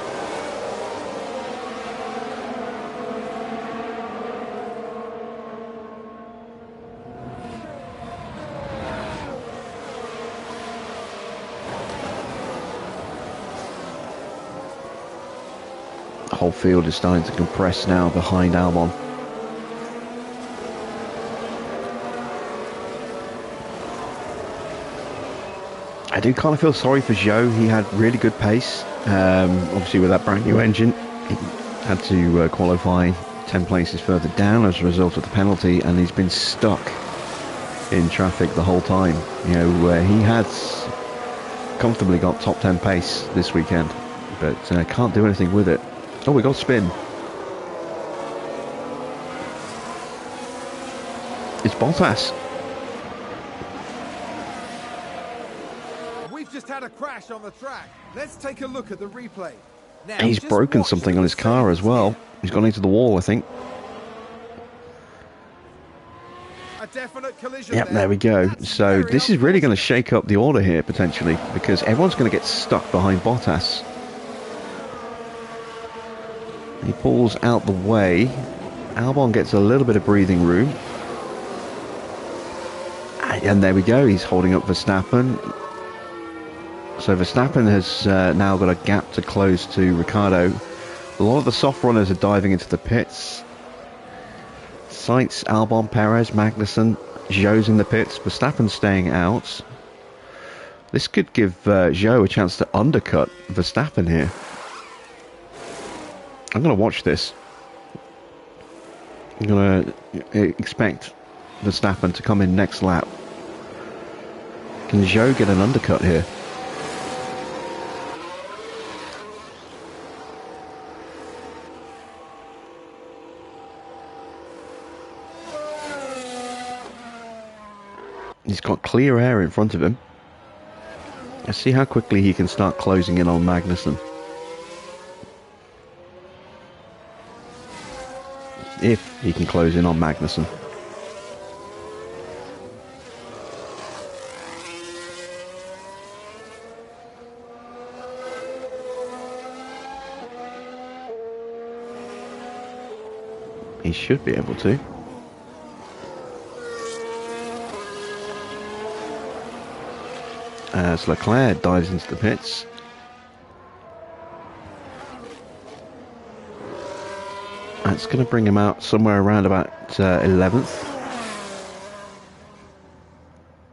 The whole field is starting to compress now behind Albon. I do kind of feel sorry for Zhou. He had really good pace. Obviously with that brand new engine, he had to qualify 10 places further down as a result of the penalty, and he's been stuck in traffic the whole time. You know, he has comfortably got top 10 pace this weekend, but can't do anything with it. Oh, we got a spin. It's Bottas. We've just had a crash on the track. Let's take a look at the replay. Now, He's just broken watch something the on his car as well. He's gone into the wall, I think. A definite collision. Yep, there we go. That's So very this is really going to unfortunate. shake up the order here, potentially, because everyone's going to get stuck behind Bottas. He pulls out the way. Albon gets a little bit of breathing room. And there we go. He's holding up Verstappen. So Verstappen has now got a gap to close to Ricciardo. A lot of the soft runners are diving into the pits. Sainz, Albon, Perez, Magnussen, Zhou's in the pits. Verstappen's staying out. This could give Zhou a chance to undercut Verstappen here. I'm going to watch this. I'm going to expect Verstappen to come in next lap. Can Zhou get an undercut here? He's got clear air in front of him. Let's see how quickly he can start closing in on Magnussen. If he can close in on Magnussen. He should be able to. As Leclerc dives into the pits. That's going to bring him out somewhere around about 11th.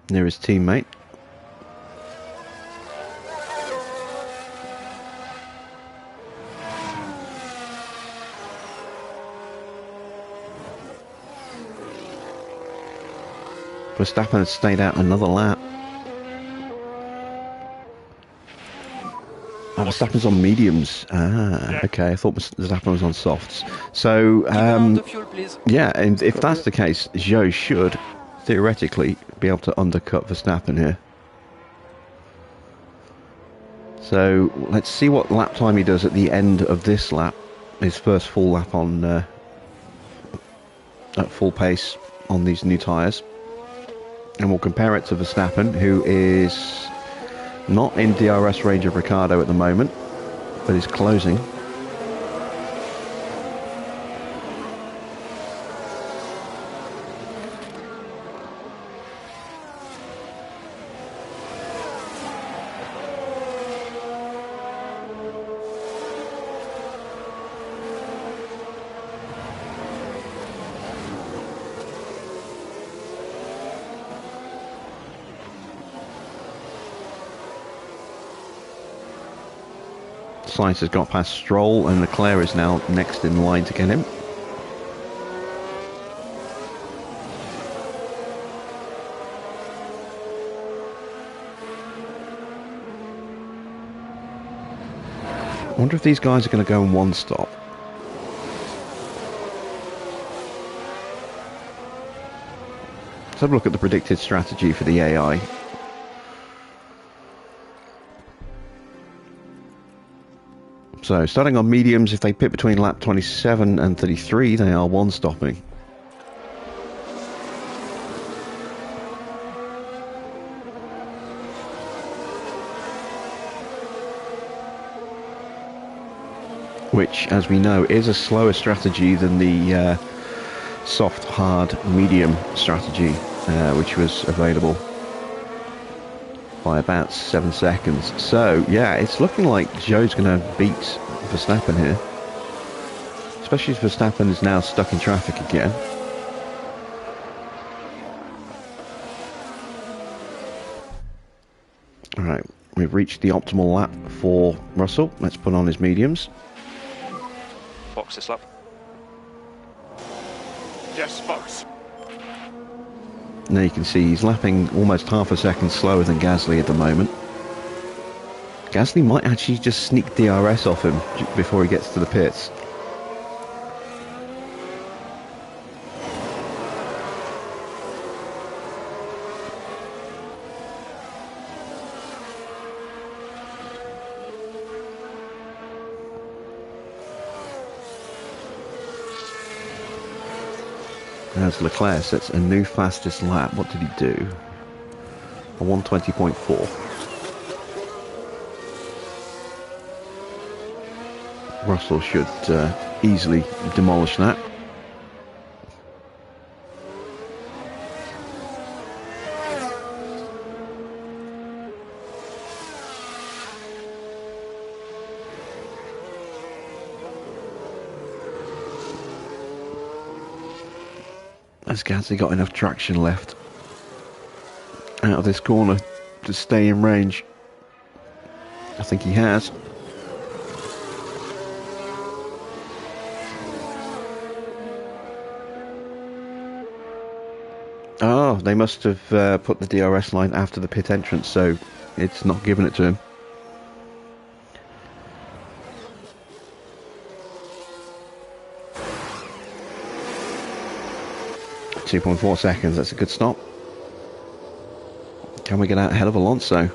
Near his teammate. Verstappen has stayed out another lap. Oh, Verstappen's on mediums. Ah, okay. I thought Verstappen was on softs. So, the fuel, please. yeah, and if that's the case, Zhou should theoretically be able to undercut Verstappen here. So let's see what lap time he does at the end of this lap. His first full lap on at full pace on these new tyres. And we'll compare it to Verstappen, who is not in DRS range of Ricciardo at the moment, but is closing. Sainz has got past Stroll, and Leclerc is now next in line to get him. I wonder if these guys are going to go in one stop. Let's have a look at the predicted strategy for the AI. So, starting on mediums, if they pit between lap 27 and 33, they are one-stopping. which, as we know, is a slower strategy than the soft, hard, medium strategy, which was available by about 7 seconds. So, yeah, it's looking like Joe's going to beat Verstappen here. Especially as Verstappen is now stuck in traffic again. Alright, we've reached the optimal lap for Russell. Let's put on his mediums. Box this lap. Yes, box. Now you can see he's lapping almost half a second slower than Gasly at the moment. Gasly might actually just sneak DRS off him before he gets to the pits. As Leclerc sets a new fastest lap, what did he do? A 1:20.4. Russell should easily demolish that. Has Gasly got enough traction left out of this corner to stay in range? I think he has. Oh, they must have put the DRS line after the pit entrance, so it's not giving it to him. .4 seconds, that's a good stop. Can we get out ahead of Alonso?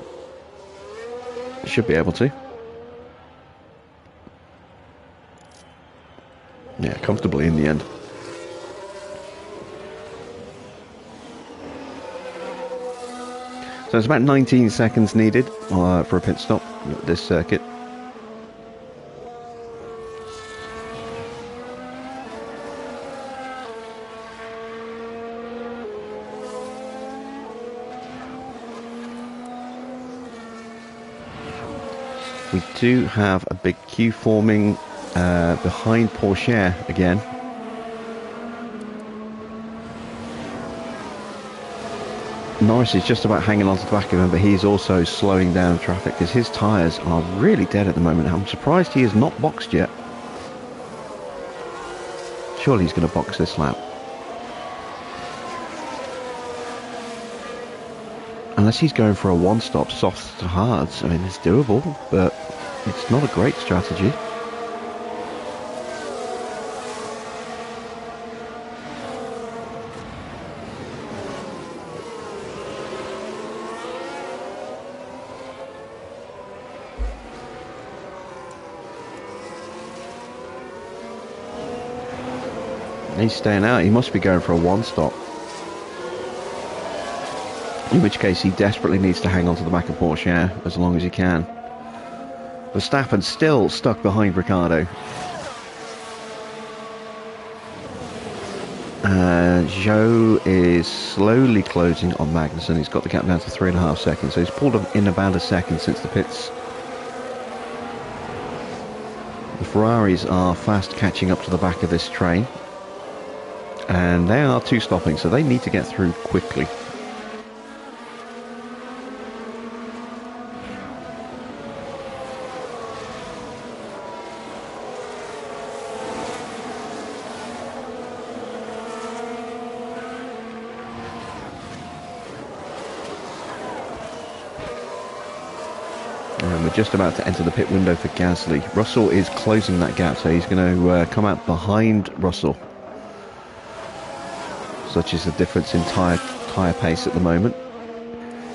Should be able to. Yeah, comfortably in the end. So it's about 19 seconds needed for a pit stop at this circuit. We do have a big queue forming behind Porsche again. Norris is just about hanging on to the back of him, but he's also slowing down traffic because his tyres are really dead at the moment. I'm surprised he has not boxed yet. Surely he's going to box this lap. Unless he's going for a one-stop soft to hards. I mean, it's doable, but it's not a great strategy. He's staying out. He must be going for a one-stop. In which case he desperately needs to hang on to the back of Porsche as long as he can. Verstappen still stuck behind Ricciardo. Zhou is slowly closing on Magnussen. He's got the gap down to 3.5 seconds. So he's pulled him in about a second since the pits. The Ferraris are fast catching up to the back of this train. And they are two stopping, so they need to get through quickly. And we're just about to enter the pit window for Gasly. Russell is closing that gap, so he's going to come out behind Russell. Such is the difference in tyre pace at the moment.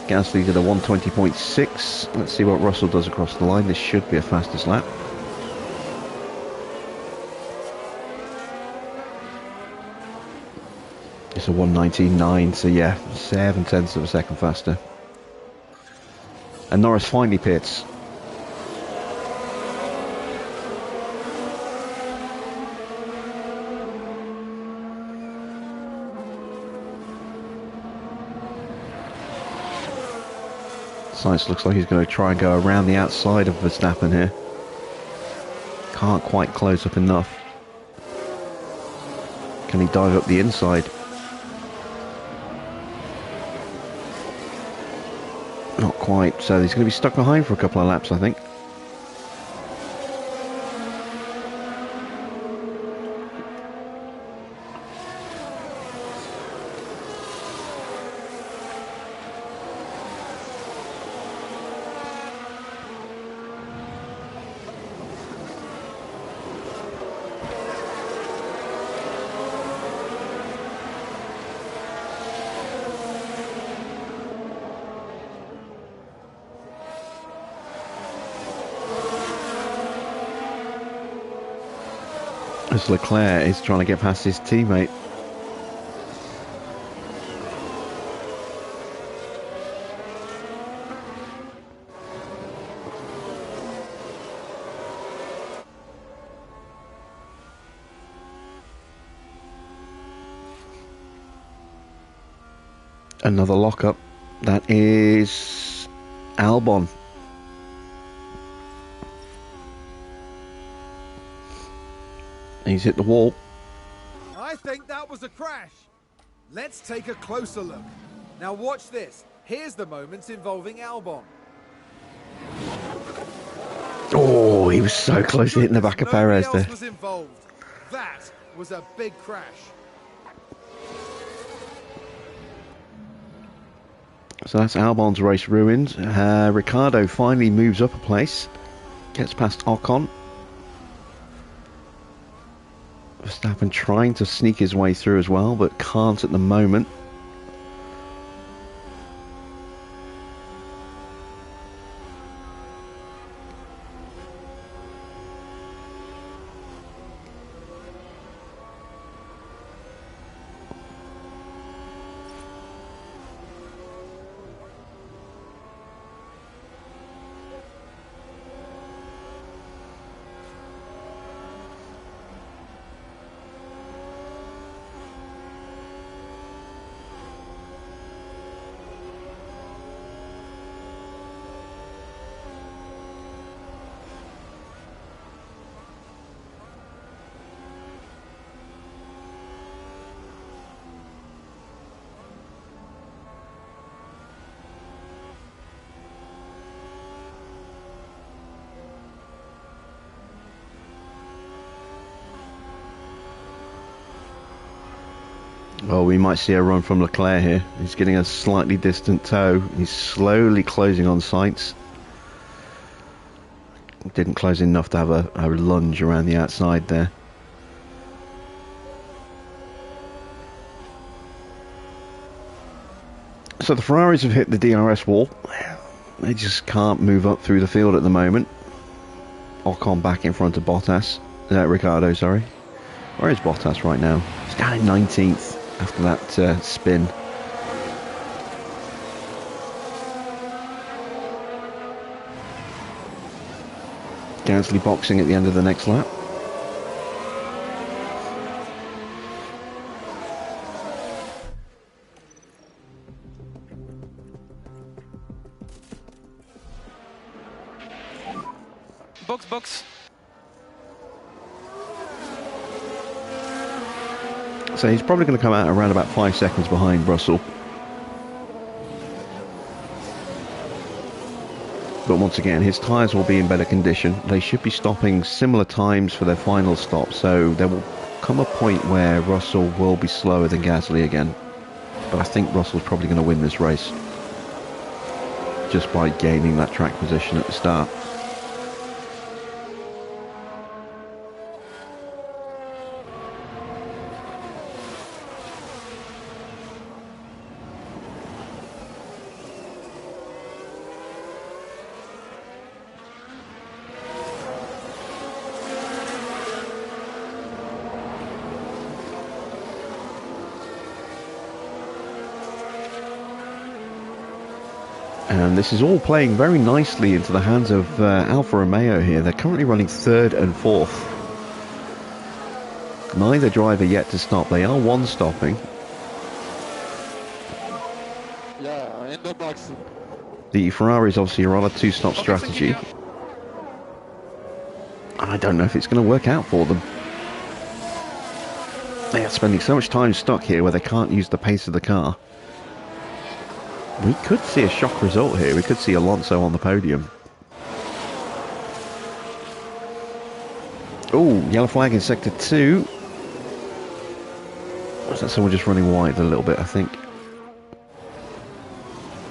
Gasly did a 1:20.6. Let's see what Russell does across the line. This should be a fastest lap. It's a 1:19.9, so yeah, 0.7 of a second faster. And Norris finally pits. Sainz looks like he's going to try and go around the outside of Verstappen here. Can't quite close up enough. Can he dive up the inside? Not quite, so he's going to be stuck behind for a couple of laps, I think. As Leclerc is trying to get past his teammate. Another lockup. That is Albon. He's hit the wall. I think that was a crash. Let's take a closer look. Now watch this. Here's the moments involving Albon. Oh, he was so close to hitting the back of Perez there. Nobody else was involved. That was a big crash. So that's Albon's race ruined. Ricciardo finally moves up a place. Gets past Ocon. Verstappen trying to sneak his way through as well, but can't at the moment. Well, we might see a run from Leclerc here. He's getting a slightly distant tow. He's slowly closing on Sainz. Didn't close enough to have a lunge around the outside there. So the Ferraris have hit the DRS wall. They just can't move up through the field at the moment. Ocon back in front of Bottas. Ricciardo, sorry. Where is Bottas right now? He's down in 19th after that spin. Gasly boxing at the end of the next lap. Box. So he's probably going to come out around about 5 seconds behind Russell. But once again, his tyres will be in better condition. They should be stopping similar times for their final stop, so there will come a point where Russell will be slower than Gasly again. But I think Russell's probably going to win this race, just by gaining that track position at the start. And this is all playing very nicely into the hands of Alfa Romeo here. They're currently running 3rd and 4th. Neither driver yet to stop. They are one stopping. Yeah, in the box. The Ferraris obviously are on a two-stop strategy. I don't know if it's going to work out for them. They are spending so much time stuck here where they can't use the pace of the car. We could see a shock result here. We could see Alonso on the podium. Oh, yellow flag in sector 2. Was that someone just running wide a little bit, I think?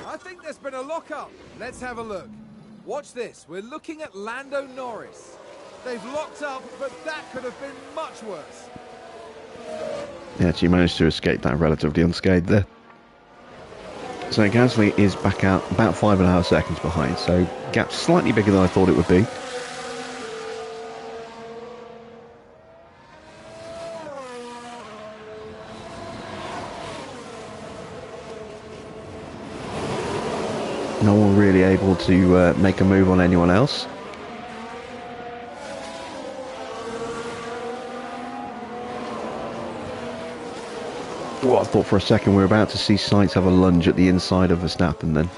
I think there's been a lock-up. Let's have a look. Watch this. We're looking at Lando Norris. They've locked up, but that could have been much worse. Yeah, she managed to escape that relatively unscathed there. So Gasly is back out about 5.5 seconds behind, so gap slightly bigger than I thought it would be. No one really able to make a move on anyone else. Oh, I thought for a second we were about to see Sainz have a lunge at the inside of Verstappen then.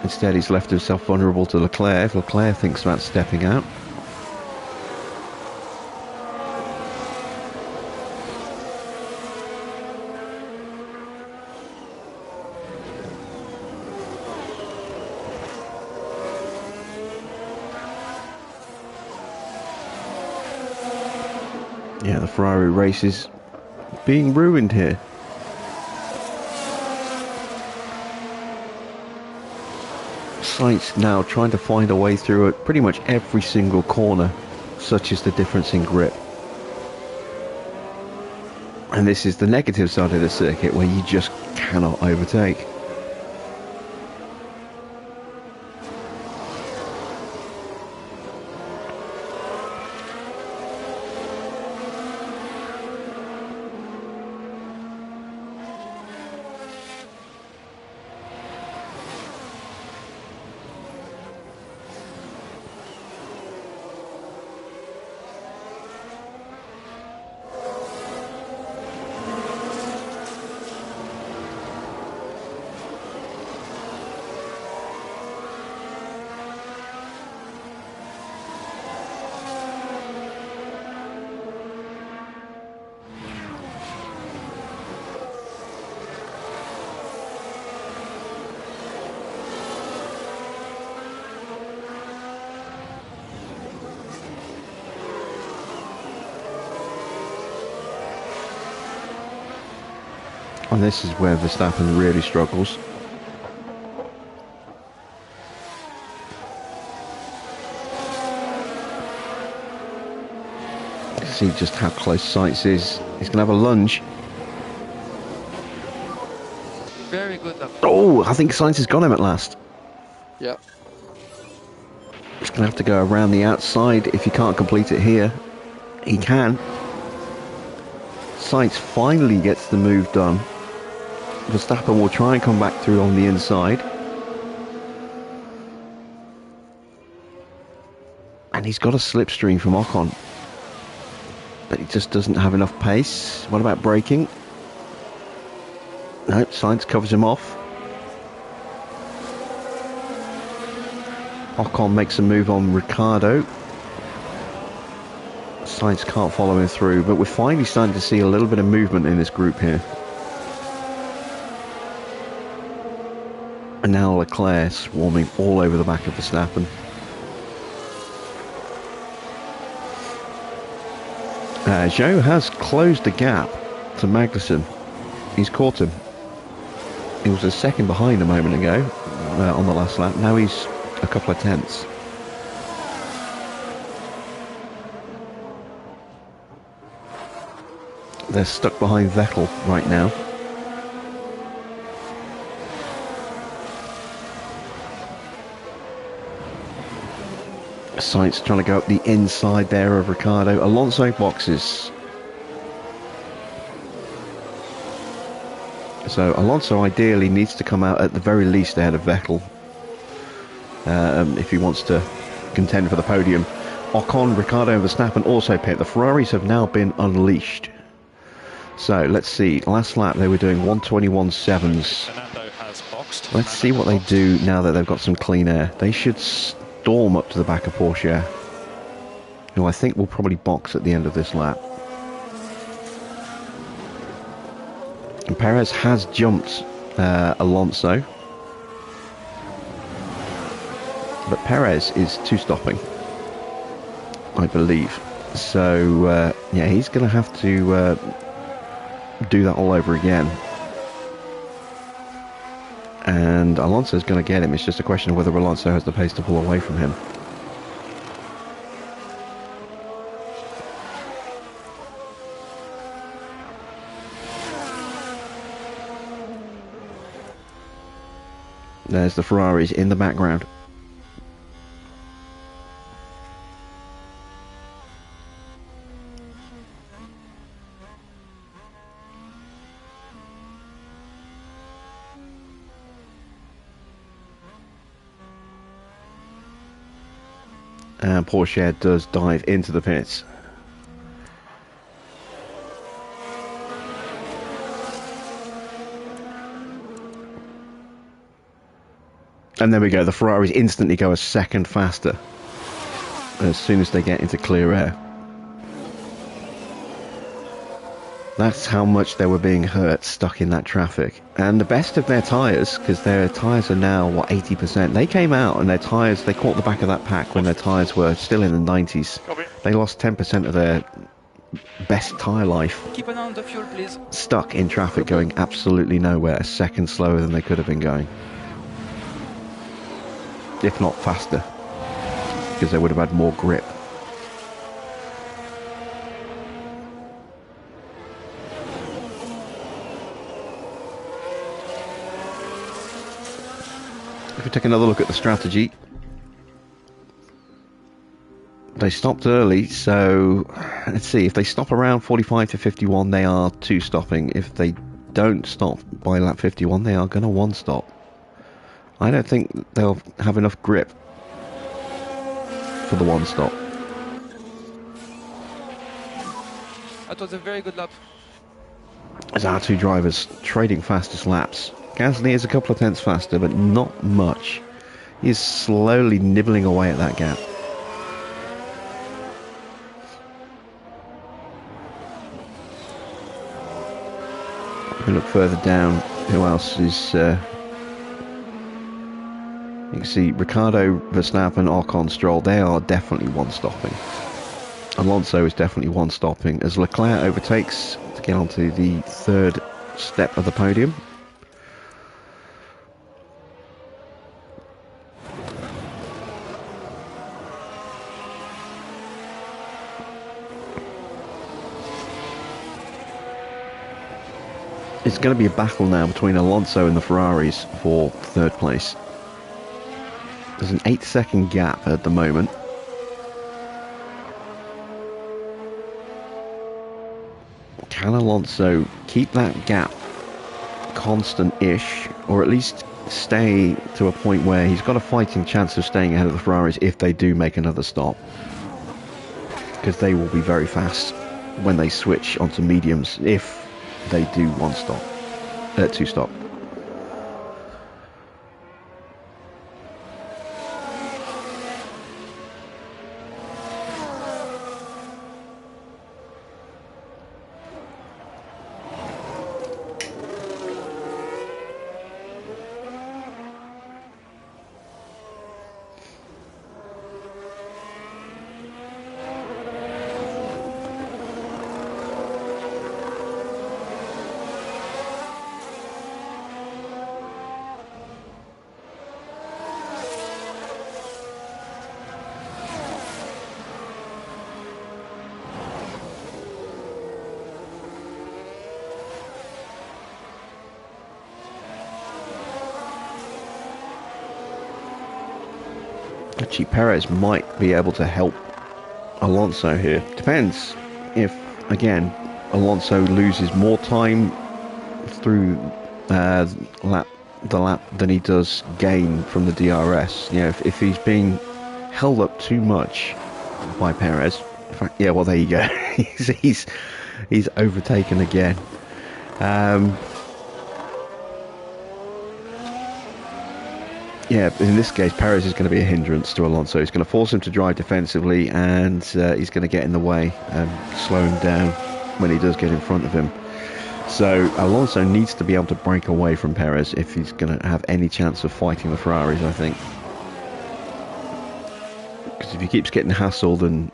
Instead he's left himself vulnerable to Leclerc. Leclerc thinks about stepping out. Yeah, the Ferrari race is being ruined here. Sainz now trying to find a way through at pretty much every single corner, such is the difference in grip. And this is the negative side of the circuit where you just cannot overtake. And this is where Verstappen really struggles. See just how close Sainz is. He's going to have a lunge. Very good. Oh, I think Sainz has got him at last. Yeah. He's going to have to go around the outside if he can't complete it here. He can. Sainz finally gets the move done. Verstappen will try and come back through on the inside. And he's got a slipstream from Ocon. But he just doesn't have enough pace. What about braking? No, Sainz covers him off. Ocon makes a move on Ricciardo. Sainz can't follow him through, but we're finally starting to see a little bit of movement in this group here. And now Leclerc swarming all over the back of Verstappen. Zhou has closed the gap to Magnussen. He's caught him. He was a second behind a moment ago on the last lap. Now he's a couple of tenths. They're stuck behind Vettel right now. Sainz trying to go up the inside there of Ricciardo. Alonso boxes. So Alonso ideally needs to come out at the very least ahead of Vettel if he wants to contend for the podium. Ocon, Ricciardo and Verstappen also pit. The Ferraris have now been unleashed. So let's see. Last lap they were doing 121.7s. Fernando has boxed. Let's see what they do now that they've got some clean air. They should storm up to the back of Porsche, who I think will probably box at the end of this lap. And Perez has jumped Alonso, but Perez is two-stopping, I believe. So yeah, he's going to have to do that all over again. And Alonso's going to get him. It's just a question of whether Alonso has the pace to pull away from him. There's the Ferraris in the background. And Porsche does dive into the pits. And there we go, the Ferraris instantly go a second faster as soon as they get into clear air. That's how much they were being hurt, stuck in that traffic. And the best of their tyres, because their tyres are now, what, 80%. They came out and their tyres, they caught the back of that pack when their tyres were still in the 90s. Copy. They lost 10% of their best tyre life. Keep an eye on the fuel, please. Stuck in traffic, going absolutely nowhere, a second slower than they could have been going. If not faster, because they would have had more grip. If we take another look at the strategy, they stopped early, so let's see, if they stop around 45 to 51, they are two-stopping. If they don't stop by lap 51, they are going to one-stop. I don't think they'll have enough grip for the one stop. That was a very good lap. As our two drivers trading fastest laps. Gasly is a couple of tenths faster, but not much. He is slowly nibbling away at that gap. If we look further down, who else is... you can see Ricciardo, Verstappen, Ocon, Stroll, they are definitely one-stopping. Alonso is definitely one-stopping as Leclerc overtakes to get onto the third step of the podium. It's going to be a battle now between Alonso and the Ferraris for third place. There's an 8-second gap at the moment. Can Alonso keep that gap constant-ish, or at least stay to a point where he's got a fighting chance of staying ahead of the Ferraris if they do make another stop? Because they will be very fast when they switch onto mediums if they do two stop. Actually, Perez might be able to help Alonso here. Depends if, again, Alonso loses more time through the lap than he does gain from the DRS. You know, if he's being held up too much by Perez. In fact, yeah, well, there you go. He's overtaken again. Yeah, in this case, Perez is going to be a hindrance to Alonso. He's going to force him to drive defensively, and he's going to get in the way and slow him down when he does get in front of him. So Alonso needs to be able to break away from Perez if he's going to have any chance of fighting the Ferraris, I think. Because if he keeps getting hassled and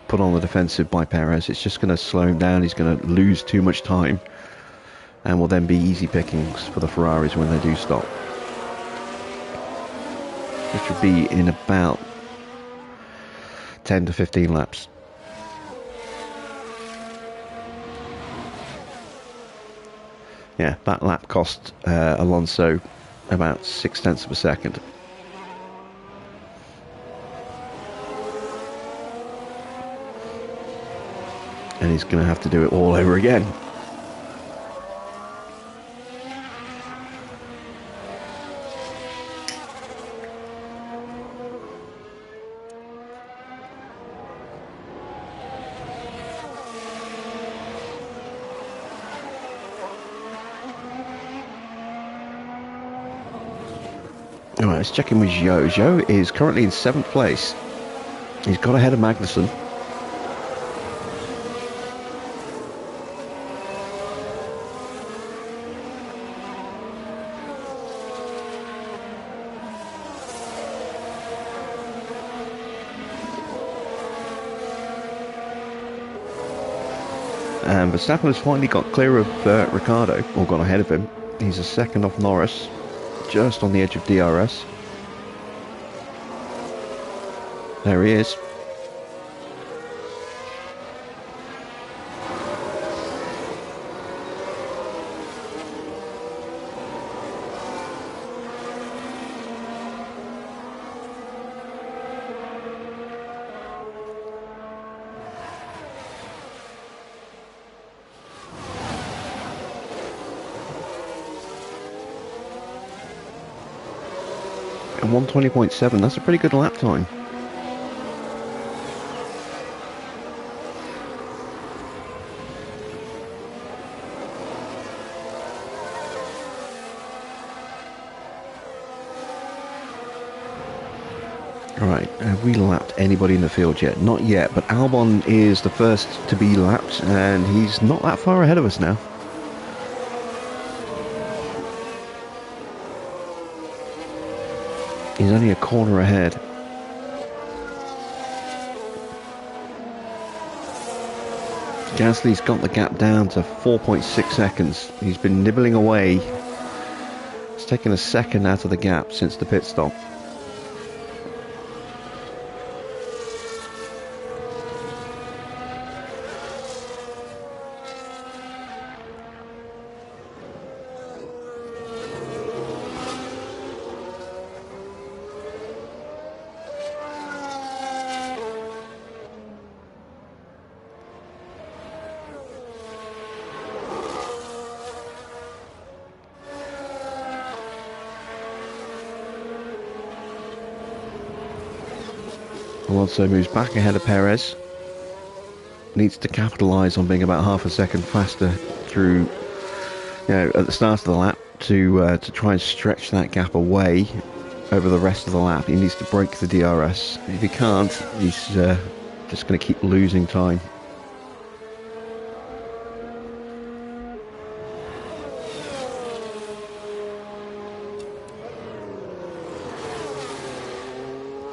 put on the defensive by Perez, it's just going to slow him down. He's going to lose too much time, and will then be easy pickings for the Ferraris when they do stop. Which would be in about 10 to 15 laps. Yeah, that lap cost Alonso about 0.6 of a second. And he's going to have to do it all over again. Alright, let's check in with Zhou. Zhou is currently in 7th place. He's got ahead of Magnussen. And Verstappen has finally got clear of Ricciardo, or gone ahead of him. He's a second off Norris, just on the edge of DRS. There he is. And 1:20.7, that's a pretty good lap time. Right, have we lapped anybody in the field yet? Not yet, but Albon is the first to be lapped, and he's not that far ahead of us now. He's only a corner ahead. Gasly's got the gap down to 4.6 seconds. He's been nibbling away. It's taken a second out of the gap since the pit stop. Alonso moves back ahead of Perez. Needs to capitalise on being about half a second faster through, at the start of the lap to try and stretch that gap away over the rest of the lap. He needs to break the DRS. If he can't, he's just going to keep losing time.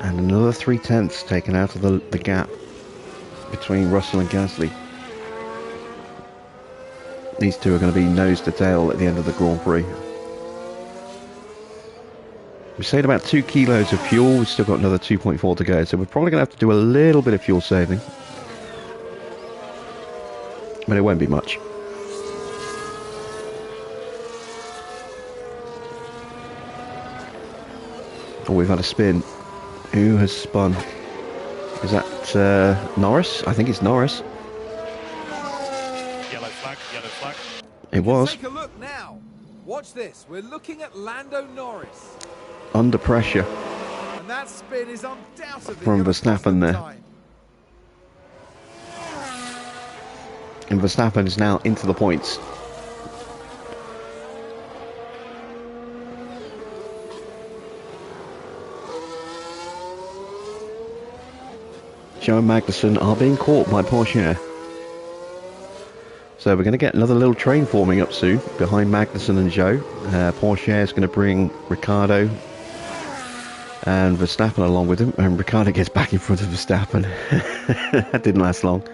And another 0.3 taken out of the gap between Russell and Gasly. These two are going to be nose to tail at the end of the Grand Prix. We saved about 2 kilos of fuel. We've still got another 2.4 to go, so we're probably going to have to do a little bit of fuel saving. But it won't be much. Oh, we've had a spin. Who has spun? Is that Norris? I think it's Norris. Yellow flag, yellow flag. It was. Take a look now. Watch this. We're looking at Lando Norris. Under pressure And that spin is undoubtedly from gonna cost Verstappen them there. time. And Verstappen is now into the points. Joe and Magnussen are being caught by Porsche. So we're going to get another little train forming up soon behind Magnussen and Joe. Porsche is going to bring Ricciardo and Verstappen along with him, and Ricciardo gets back in front of Verstappen. That didn't last long.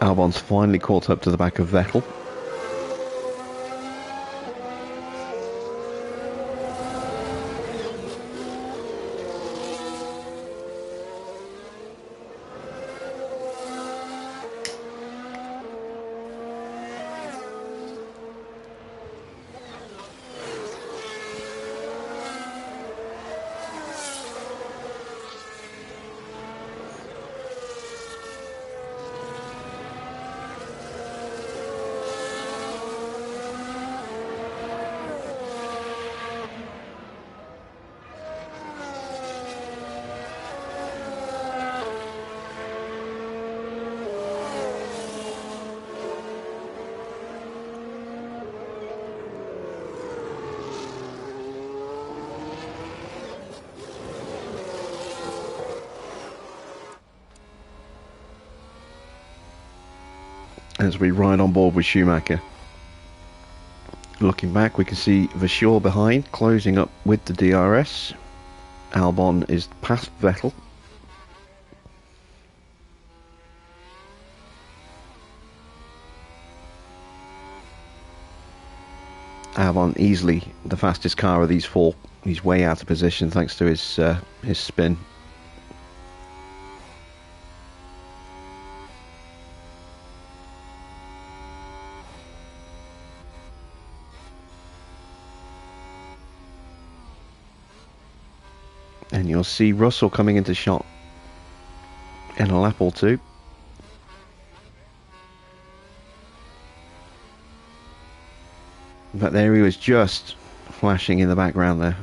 Albon's finally caught up to the back of Vettel. As we ride on board with Schumacher. Looking back, we can see Verschoor behind, closing up with the DRS. Albon is past Vettel. Albon easily the fastest car of these four. He's way out of position thanks to his spin. And you'll see Russell coming into shot in a lap or two. But there he was, just flashing in the background there.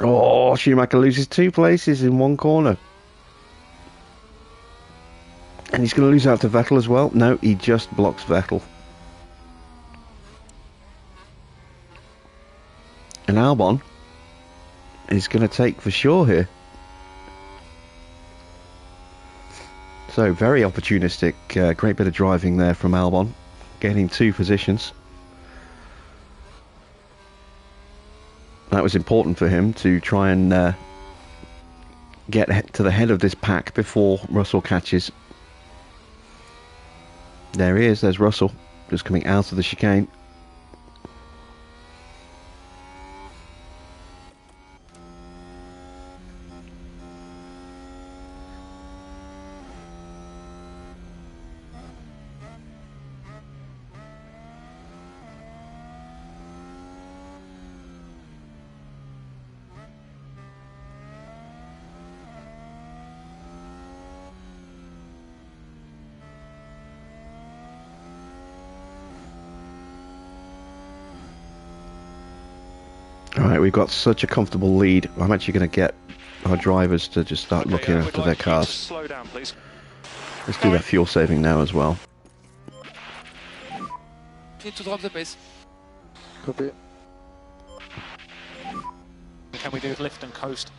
Oh, Schumacher loses 2 places in one corner. And he's going to lose out to Vettel as well. No, he just blocks Vettel. And Albon is going to take for sure here. So, very opportunistic. Great bit of driving there from Albon. Getting 2 positions. That was important for him to try and get to the head of this pack before Russell catches. There he is, there's Russell, just coming out of the chicane. Alright, we've got such a comfortable lead. I'm actually going to get our drivers to just start looking after their cars. Slow down, please. Let's do that fuel saving now as well. Need to drop the pace. Copy. Can we do lift and coast?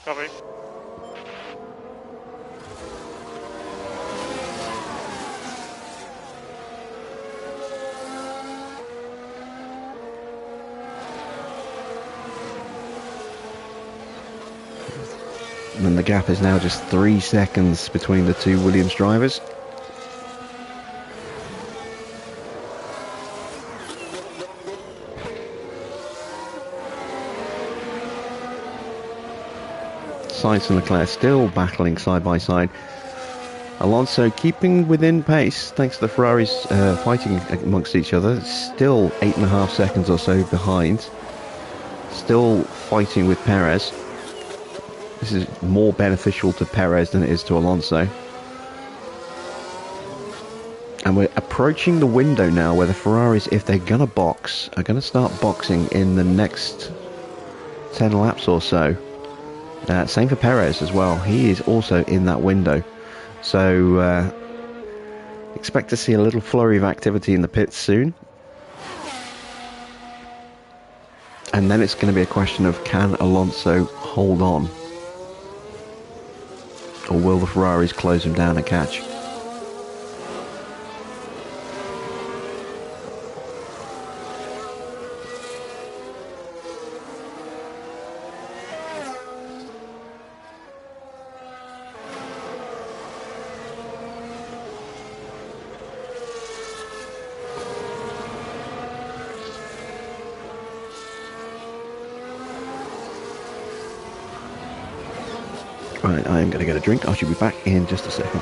Copy. And the gap is now just 3 seconds between the two Williams drivers. Sainz and Leclerc still battling side by side. Alonso keeping within pace thanks to the Ferraris fighting amongst each other. Still 8.5 seconds or so behind. Still fighting with Perez. This is more beneficial to Perez than it is to Alonso. And we're approaching the window now where the Ferraris, if they're going to box, are going to start boxing in the next 10 laps or so. Same for Perez as well. He is also in that window. So expect to see a little flurry of activity in the pits soon. And then it's going to be a question of, can Alonso hold on? Or will the Ferraris close him down and catch? Right, I am going to get a drink. I should be back in just a second.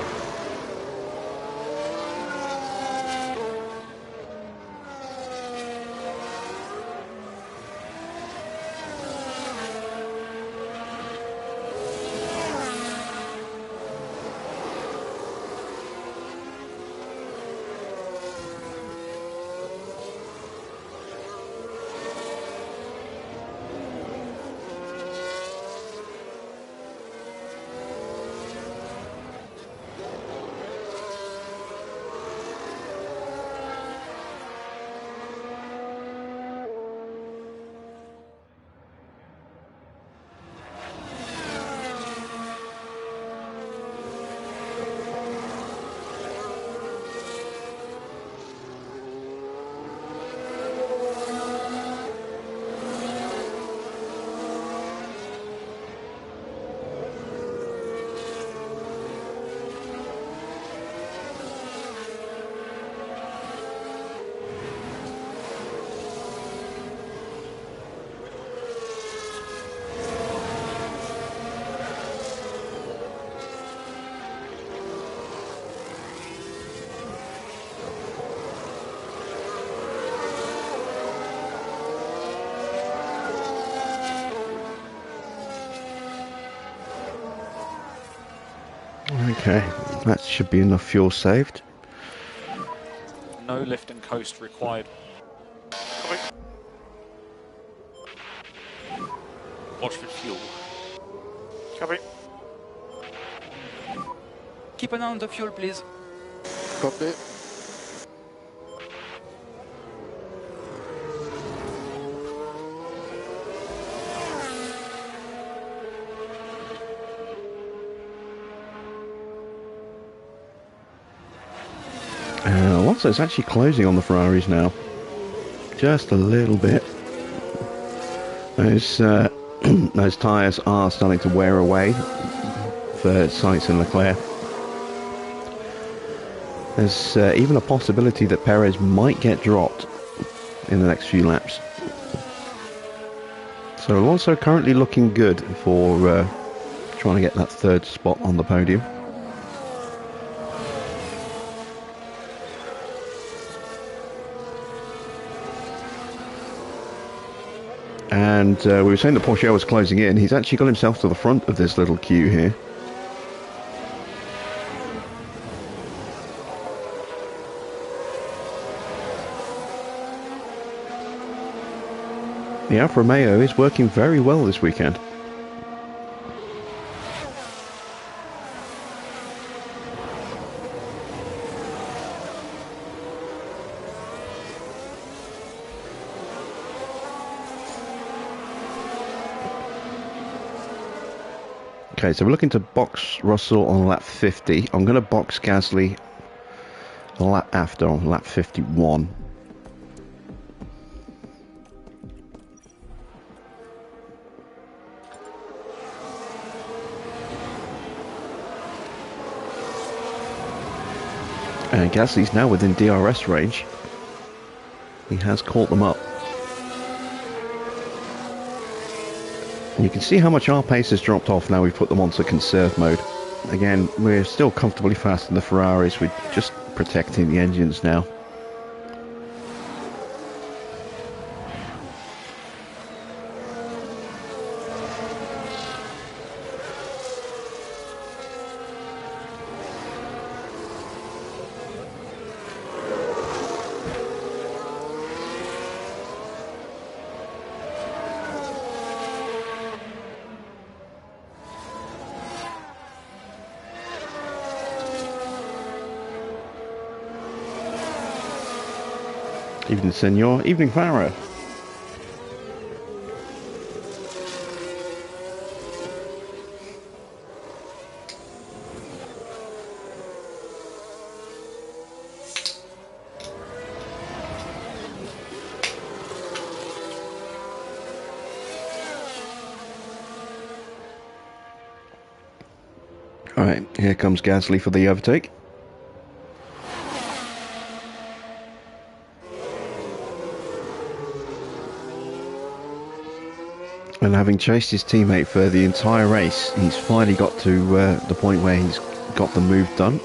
Okay, that should be enough fuel saved. No lift and coast required. Watch for fuel. Copy. Keep an eye on the fuel, please. Copy. Alonso's actually closing on the Ferraris now. Just a little bit. Those tyres are starting to wear away for Sainz and Leclerc. There's even a possibility that Perez might get dropped in the next few laps. So Alonso currently looking good for trying to get that third spot on the podium. And we were saying that Porsche was closing in. He's actually got himself to the front of this little queue here. The Alfa Romeo is working very well this weekend. Okay, so we're looking to box Russell on lap 50. I'm going to box Gasly the lap after on lap 51. Gasly's now within DRS range. He has caught them up. And you can see how much our pace has dropped off now we've put them onto conserve mode. Again, we're still comfortably faster than the Ferraris. We're just protecting the engines now. Evening, Senor. Evening, Farah. Alright, here comes Gasly for the overtake. And having chased his teammate for the entire race, he's finally got to the point where he's got the move done.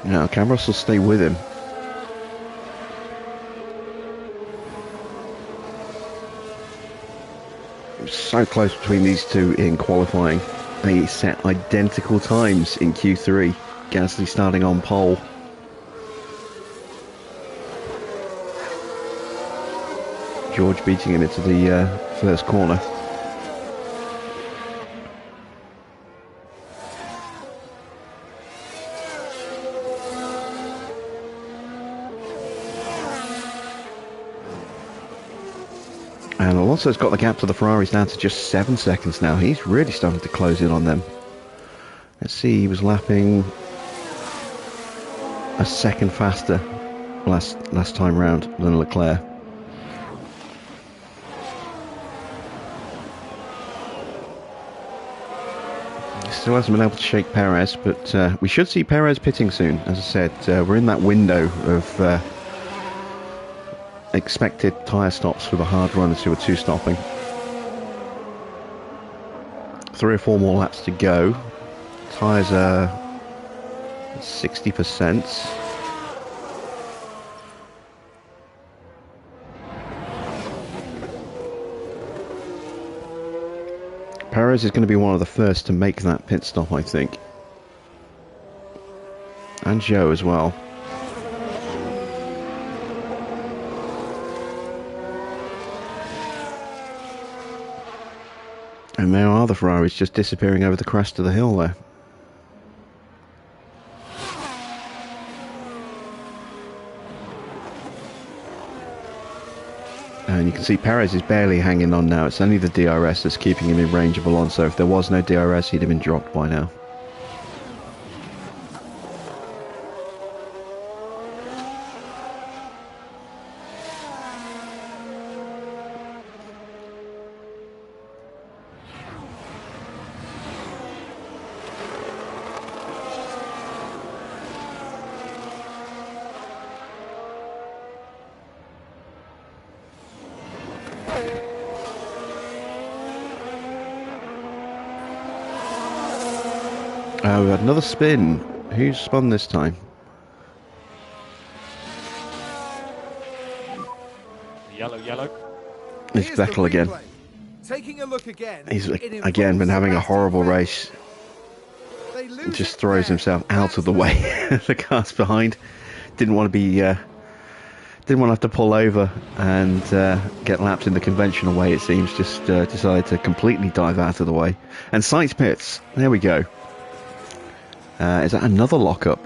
Now, Cameras will stay with him. It was so close between these two in qualifying. They set identical times in Q3. Gasly starting on pole. George beating him into the first corner. And Alonso's got the gap to the Ferraris down to just 7 seconds now. He's really starting to close in on them. Let's see, he was lapping a second faster last time round than Leclerc. Still hasn't been able to shake Perez, but we should see Perez pitting soon. As I said, we're in that window of expected tyre stops for the hard runners who are two-stopping. 3 or 4 more laps to go. Tyres are 60%. Perez is going to be one of the first to make that pit stop, I think. And Joe as well. And there are the Ferraris just disappearing over the crest of the hill there. And you can see Perez is barely hanging on now. It's only the DRS that's keeping him in range of Alonso. If there was no DRS, he'd have been dropped by now. We had another spin. Who's spun this time? Yellow. It's Vettel again. Taking a look again. He's again been having a horrible race. He just throws himself out of the way. The cars behind didn't want to be didn't want to have to pull over and get lapped in the conventional way, it seems. Just decided to completely dive out of the way. And Sainz pits. There we go. Is that another lockup?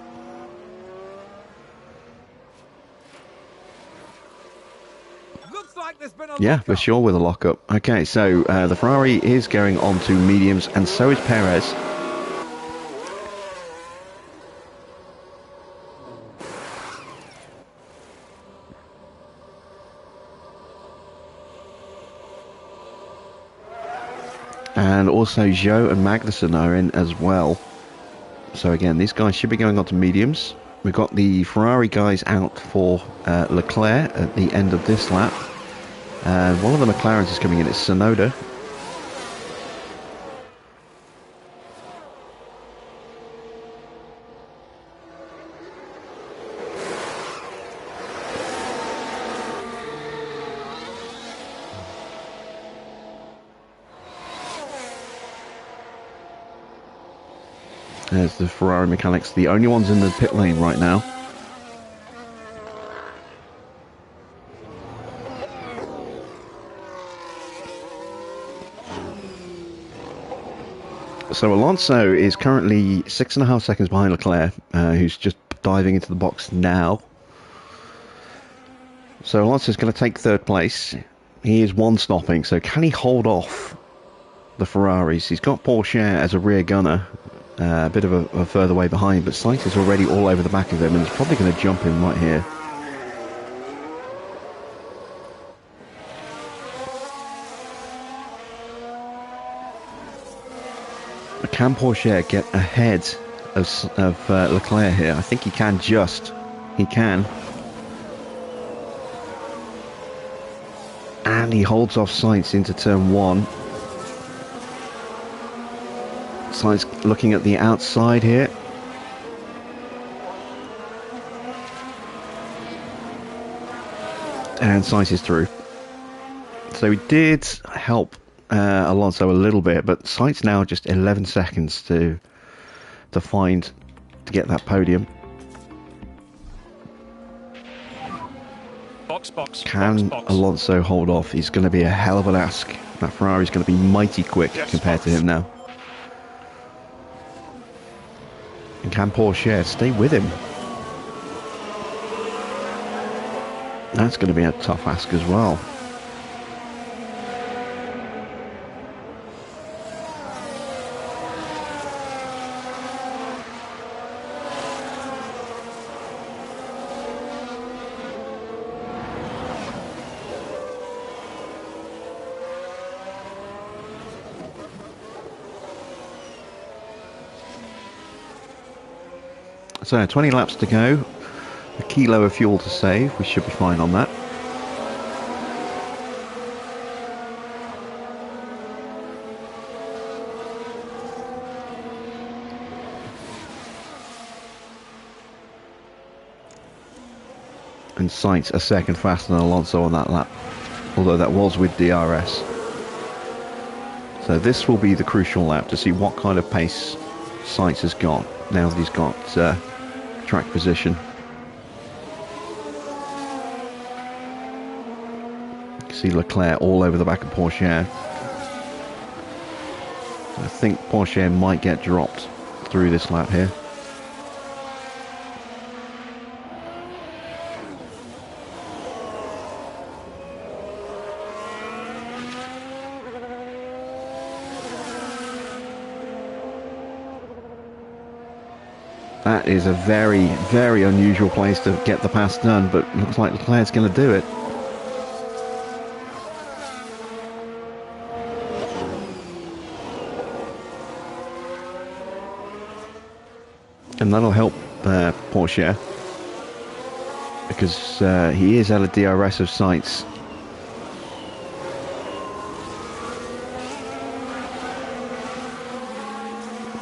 Looks like there's been a Yeah, lockup. for sure with a lockup. Okay, so the Ferrari is going on to mediums, and so is Perez. and also Joe and Magnussen are in as well. So again, these guys should be going on to mediums. We've got the Ferrari guys out for Leclerc at the end of this lap. And one of the McLarens is coming in, it's Sonoda. There's the Ferrari mechanics, the only ones in the pit lane right now. So Alonso is currently 6.5 seconds behind Leclerc, who's just diving into the box now. So Alonso's going to take third place. He is one stopping, so can he hold off the Ferraris? He's got Porsche as a rear gunner. A bit of a further way behind, but Sainz is already all over the back of him and is probably going to jump him right here. But can Porsche get ahead of Leclerc here? I think he can just. He can. And he holds off Sainz into turn 1. Sainz looking at the outside here. And Sainz is through. So he did help Alonso a little bit, but Sainz now just 11 seconds to get that podium. Can Alonso hold off? He's going to be a hell of an ask. That Ferrari's going to be mighty quick compared to him now. And can Porsche stay with him? That's going to be a tough ask as well. So 20 laps to go, a kilo of fuel to save, we should be fine on that. And Sainz a second faster than Alonso on that lap, although that was with DRS. So this will be the crucial lap to see what kind of pace Sainz has got now that he's got track position. You can see Leclerc all over the back of Porsche. I think Porsche might get dropped through this lap here. That is a very, very unusual place to get the pass done, but looks like Leclerc's going to do it. And that'll help Porsche, because he is out of DRS of Sainz.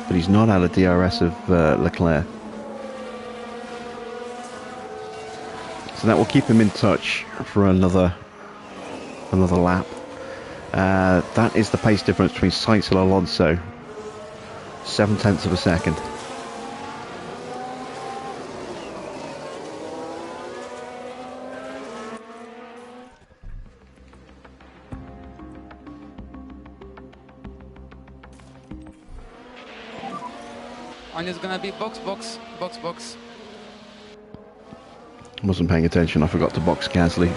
But he's not out of DRS of Leclerc. So that will keep him in touch for another lap. That is the pace difference between Sainz and Alonso. 0.7 of a second. And it's gonna be box. Wasn't paying attention, I forgot to box Gasly.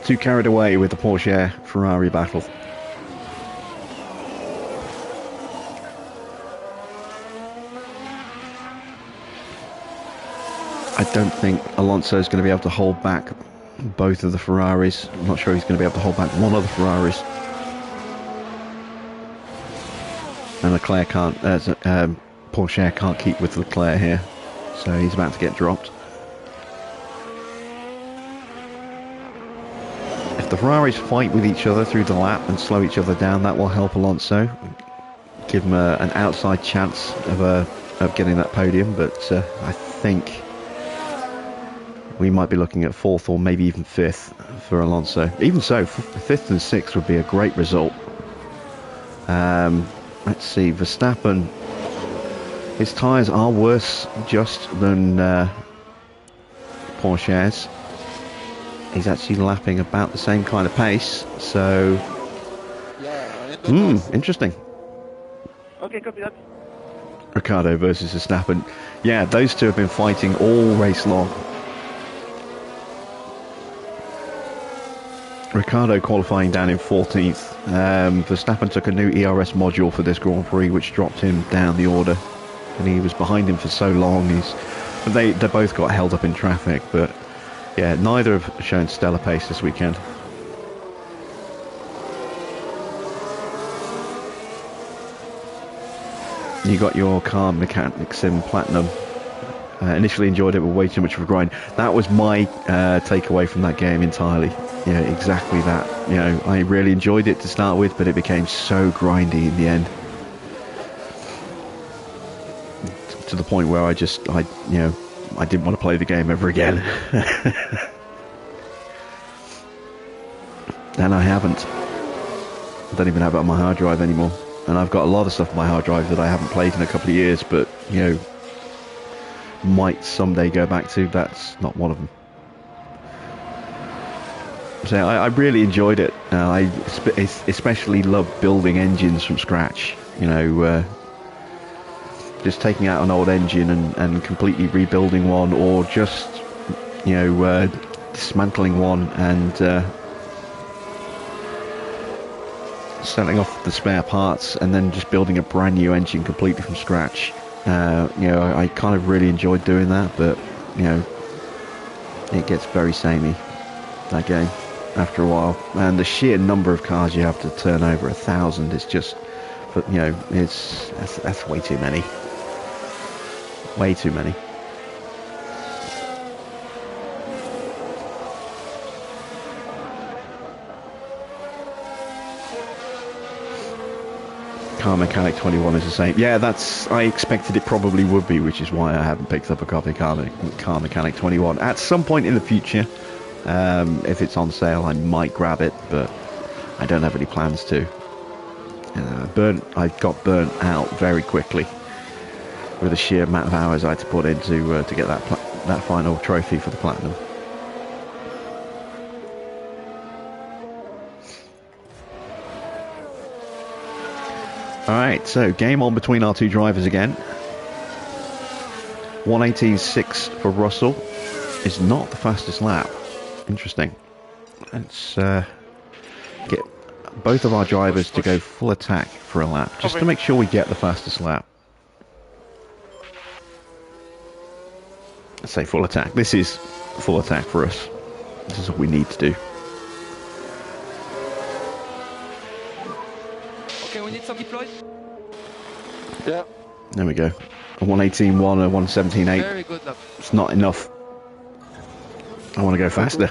Too carried away with the Porsche Ferrari battle. I don't think Alonso is going to be able to hold back both of the Ferraris. I'm not sure he's going to be able to hold back one of the Ferraris. And Leclerc can't, Porsche can't keep with Leclerc here, so he's about to get dropped. If the Ferraris fight with each other through the lap and slow each other down, that will help Alonso, give him an outside chance of getting that podium. But I think we might be looking at 4th or maybe even 5th for Alonso. Even so, 5th and 6th would be a great result. Let's see, Verstappen, his tyres are worse just than Porsche's. He's actually lapping about the same kind of pace, so... Yeah, interesting. Okay, copy that. Ricciardo versus Verstappen. Yeah, those two have been fighting all race long. Ricciardo qualifying down in 14th. Verstappen took a new ERS module for this Grand Prix, which dropped him down the order, and he was behind him for so long. They both got held up in traffic, but yeah, neither have shown stellar pace this weekend. You got your car mechanics in Platinum. Initially enjoyed it, but way too much of a grind. That was my takeaway from that game entirely. Yeah, exactly that. You know, I really enjoyed it to start with, but it became so grindy in the end. To the point where I didn't want to play the game ever again. And I haven't. I don't even have it on my hard drive anymore. And I've got a lot of stuff on my hard drive that I haven't played in a couple of years, but, you know, might someday go back to. That's not one of them. So I really enjoyed it. I especially love building engines from scratch. You know, just taking out an old engine and completely rebuilding one, or just, you know, dismantling one and selling off the spare parts, and then just building a brand new engine completely from scratch. You know, I kind of really enjoyed doing that, but, you know, it gets very samey, that game, after a while. And the sheer number of cars you have to turn over, 1,000, is just, but, you know, that's way too many. Way too many. Car Mechanic 21 is the same. Yeah, I expected it probably would be, which is why I haven't picked up a copy of Car Mechanic 21. At some point in the future, if it's on sale, I might grab it, but I don't have any plans to. I got burnt out very quickly with the sheer amount of hours I had to put in to get that final trophy for the Platinum. Alright, so game on between our two drivers again. 1:18.6 for Russell is not the fastest lap. Interesting. Let's get both of our drivers to go full attack for a lap, just to make sure we get the fastest lap. Let's say full attack. This is full attack for us. This is what we need to do. Okay, we need some deploy. Yeah. There we go. A 1:18.1, a 1:17.8. Very good lap. It's not enough. I want to go faster.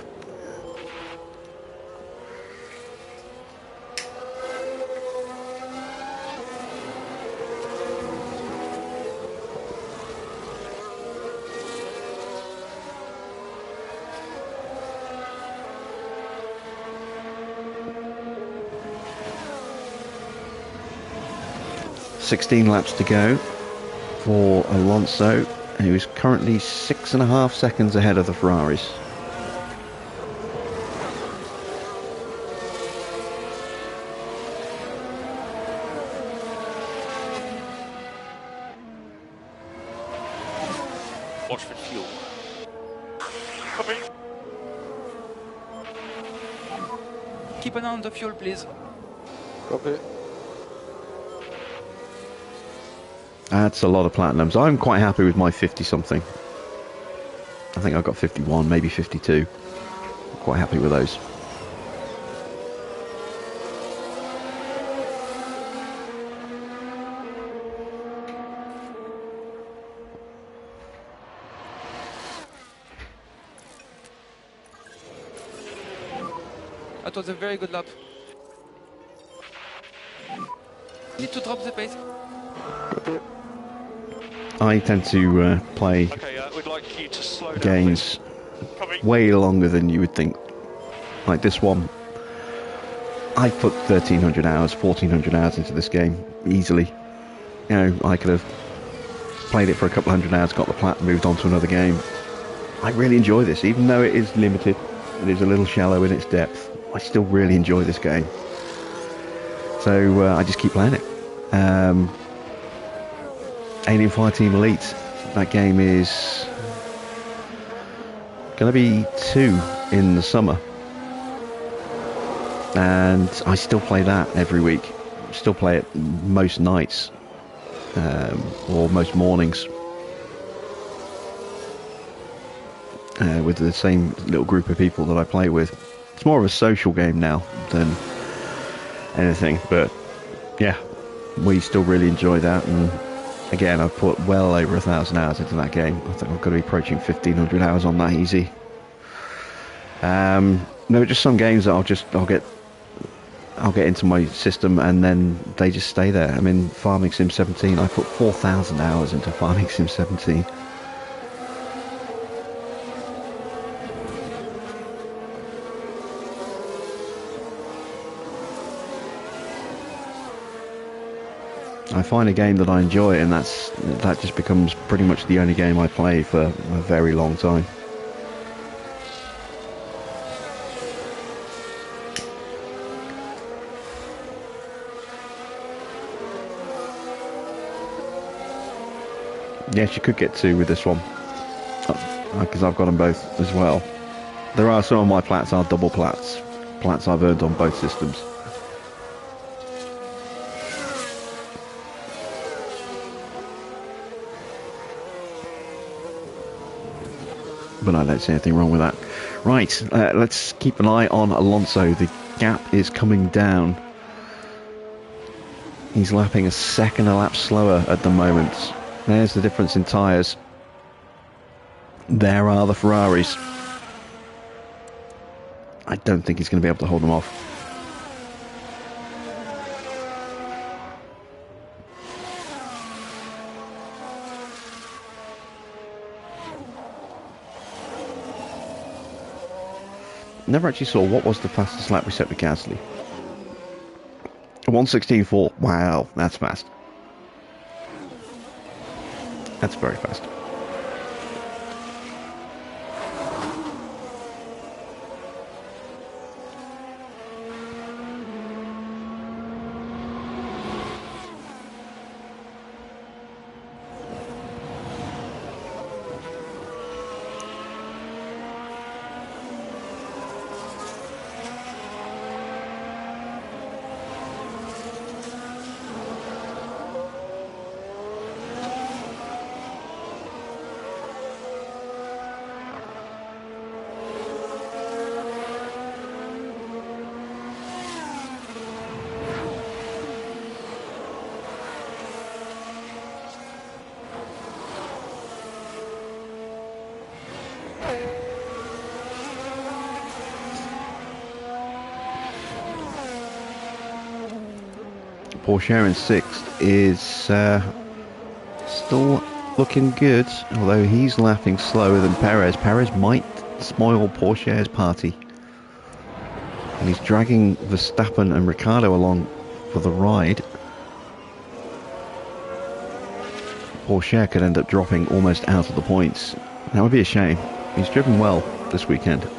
...16 laps to go for Alonso, who is currently 6.5 seconds ahead of the Ferraris. Watch for fuel. Copy. Keep an eye on the fuel, please. Copy. That's a lot of platinums. I'm quite happy with my 50 something. I think I got 51, maybe 52. quite happy with those. That was a very good lap. Need to drop the pace. I tend to play Okay, we'd like you to slow down. games Copy. way longer than you would think. Like this one, I put 1,300 hours, 1,400 hours into this game easily. You know, I could have played it for a couple hundred hours, got the plat, moved on to another game. I really enjoy this, even though it is limited, it is a little shallow in its depth. I still really enjoy this game. So I just keep playing it. Alien Fireteam Elite, that game is going to be 2 in the summer. And I still play that every week. Still play it most nights, or most mornings, with the same little group of people that I play with. It's more of a social game now than anything, but yeah, we still really enjoy that. And again, I've put well over 1,000 hours into that game. I think I've got to be approaching 1,500 hours on that easy. No, just some games that I'll get into my system and then they just stay there. I mean, Farming Sim 17, I put 4,000 hours into Farming Sim 17. I find a game that I enjoy, and that just becomes pretty much the only game I play for a very long time. Yes, you could get 2 with this one, because I've got them both as well. There are some of my plats are double plats I've earned on both systems. But I don't see anything wrong with that. Right, let's keep an eye on Alonso. The gap is coming down. He's lapping a second a lap slower at the moment. There's the difference in tyres. There are the Ferraris. I don't think he's going to be able to hold them off. Never actually saw what was the fastest lap we set with Gasly. 1:16.4. Wow, that's fast. That's very fast. Porsche in 6th is still looking good, although he's lapping slower than Perez. Perez might spoil Porsche's party. And he's dragging Verstappen and Ricciardo along for the ride. Porsche could end up dropping almost out of the points. That would be a shame. He's driven well this weekend.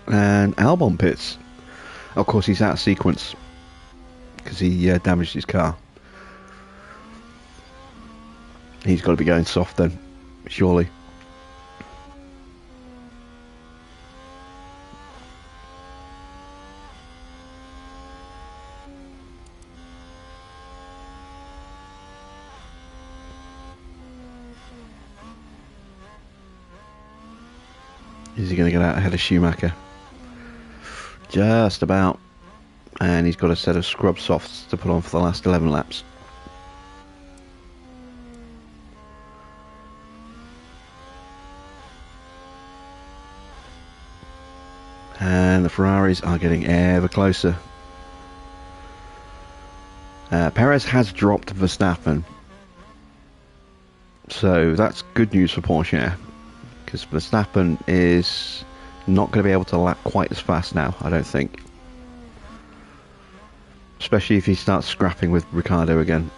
And Albon pits. Of course, he's out of sequence because he damaged his car. He's got to be going soft then, surely. Is he going to get out ahead of Schumacher? Just about. And he's got a set of scrub softs to put on for the last 11 laps. And the Ferraris are getting ever closer. Perez has dropped Verstappen. So that's good news for Porsche. Because Verstappen is not going to be able to lap quite as fast now, I don't think. Especially if he starts scrapping with Ricciardo again.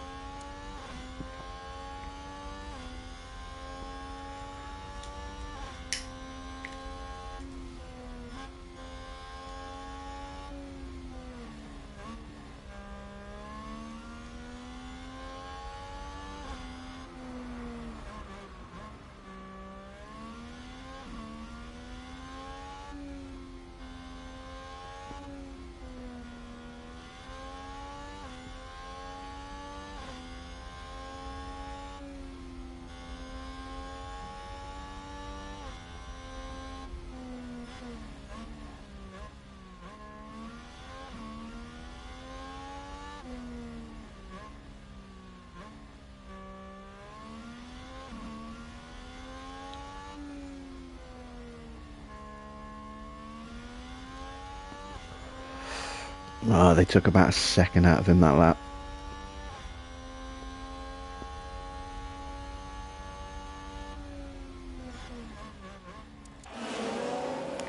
Oh, they took about a second out of him that lap.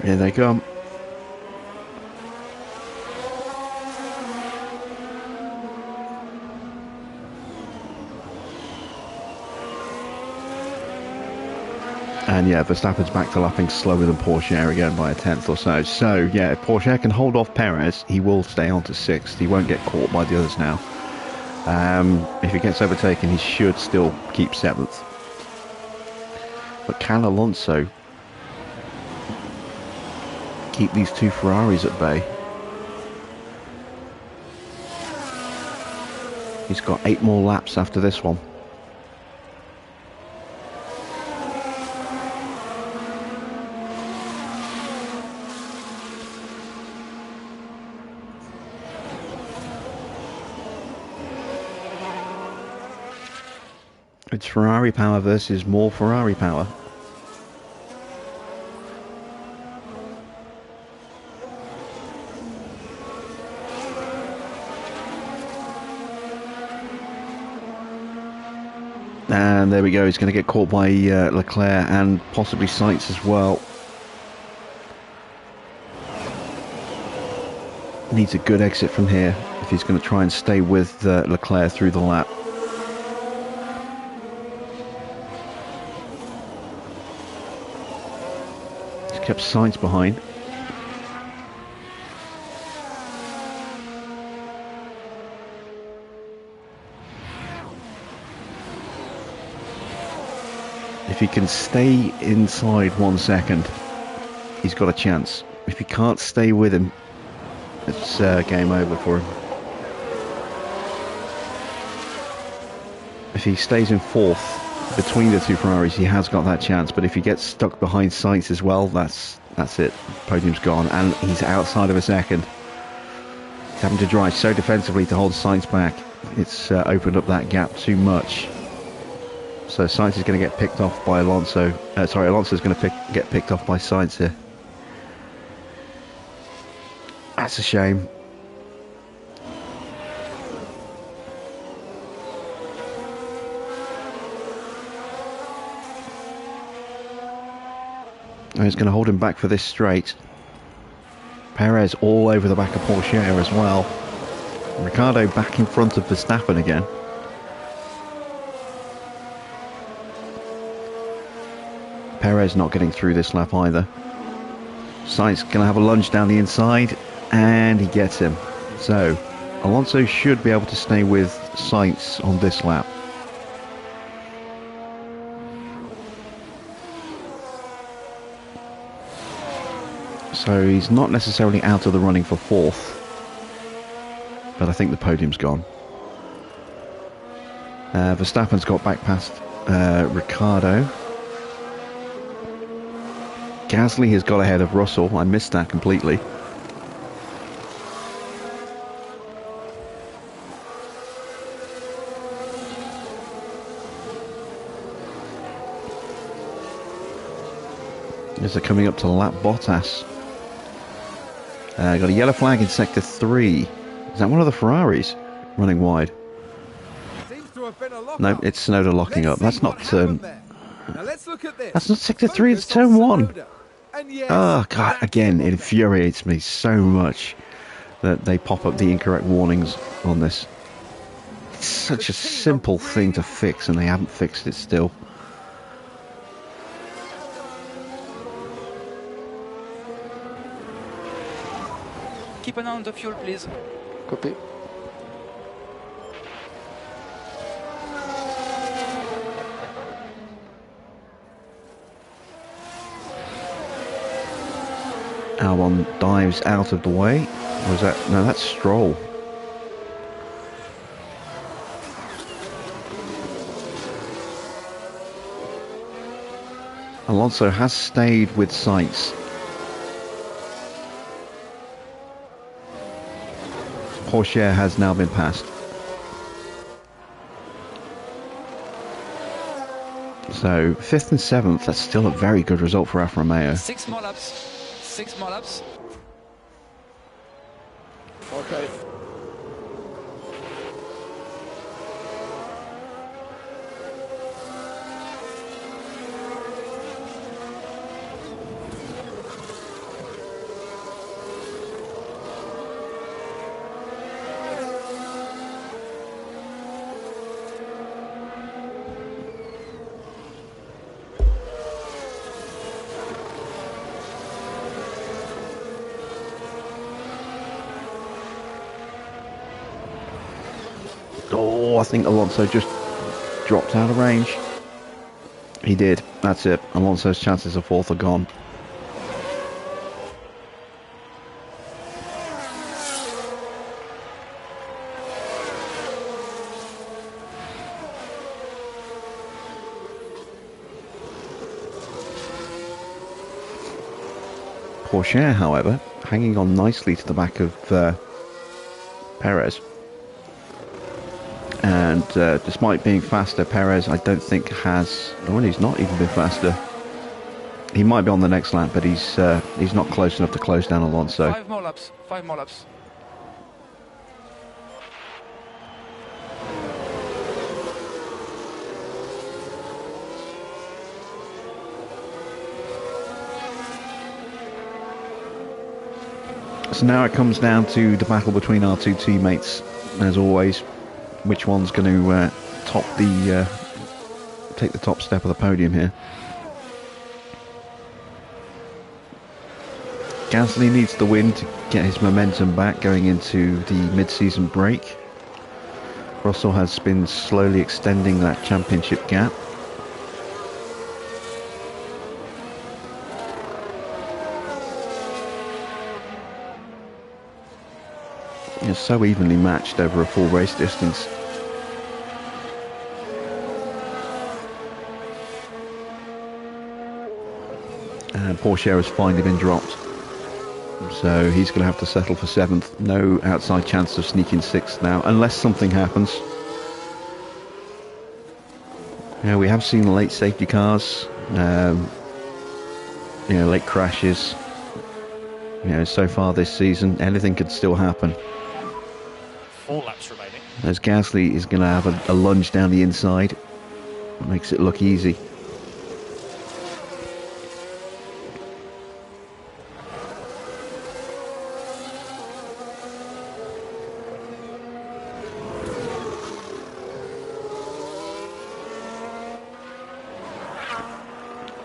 Here they come. And yeah, Verstappen's back to lapping slower than Porsche again by a tenth or so. So yeah, if Porsche can hold off Perez, he will stay on to 6th. He won't get caught by the others now. If he gets overtaken, he should still keep 7th. But can Alonso keep these two Ferraris at bay? He's got 8 more laps after this one. It's Ferrari power versus more Ferrari power. And there we go, he's going to get caught by Leclerc and possibly Sainz as well. Needs a good exit from here if he's going to try and stay with Leclerc through the lap. Kept Sainz behind. If he can stay inside 1 second, he's got a chance. If he can't stay with him, it's game over for him. If he stays in 4th between the two Ferraris, he has got that chance. But if he gets stuck behind Sainz as well, that's it. Podium's gone, and he's outside of a second. He's having to drive so defensively to hold Sainz back. It's opened up that gap too much. So Sainz is going to get picked off by Alonso. Alonso's going to get picked off by Sainz here. That's a shame. And he's going to hold him back for this straight. Perez all over the back of Porsche as well. Ricciardo back in front of Verstappen again. Perez not getting through this lap either. Sainz going to have a lunge down the inside, and he gets him. So Alonso should be able to stay with Sainz on this lap. So he's not necessarily out of the running for 4th, but I think the podium's gone. Verstappen's got back past Ricciardo. Gasly has got ahead of Russell. I missed that completely. As they're coming up to lap Bottas. Got a yellow flag in sector 3. Is that one of the Ferraris running wide? No, it's Tsunoda locking up. That's not. Let's look at this. That's not sector 3. It's turn 1. Oh God! Again, it infuriates me so much that they pop up the incorrect warnings on this. It's such a simple thing to fix, and they haven't fixed it still. Keep an eye on the fuel, please. Copy. Albon dives out of the way. Or is that... No, that's Stroll. Alonso has stayed with Sainz. Porsche has now been passed. So 5th and 7th, that's still a very good result for Alfa Romeo. 6 more laps. 6 more laps. Okay. Oh, I think Alonso just dropped out of range. He did. That's it. Alonso's chances of 4th are gone. Porsche, however, hanging on nicely to the back of Perez. And despite being faster, Perez, I don't think has... Oh, he's not even been faster. He might be on the next lap, but he's not close enough to close down Alonso. 5 more laps. 5 more laps. So now it comes down to the battle between our two teammates, as always. Which one's going to take the top step of the podium here? Gasly needs the win to get his momentum back going into the mid-season break. Russell has been slowly extending that championship gap. It's so evenly matched over a full race distance. And Porsche has finally been dropped. So he's going to have to settle for 7th. No outside chance of sneaking 6th now, unless something happens. Yeah, we have seen late safety cars, late crashes. So far this season, anything could still happen. 4 laps remaining. As Gasly is going to have a lunge down the inside. Makes it look easy.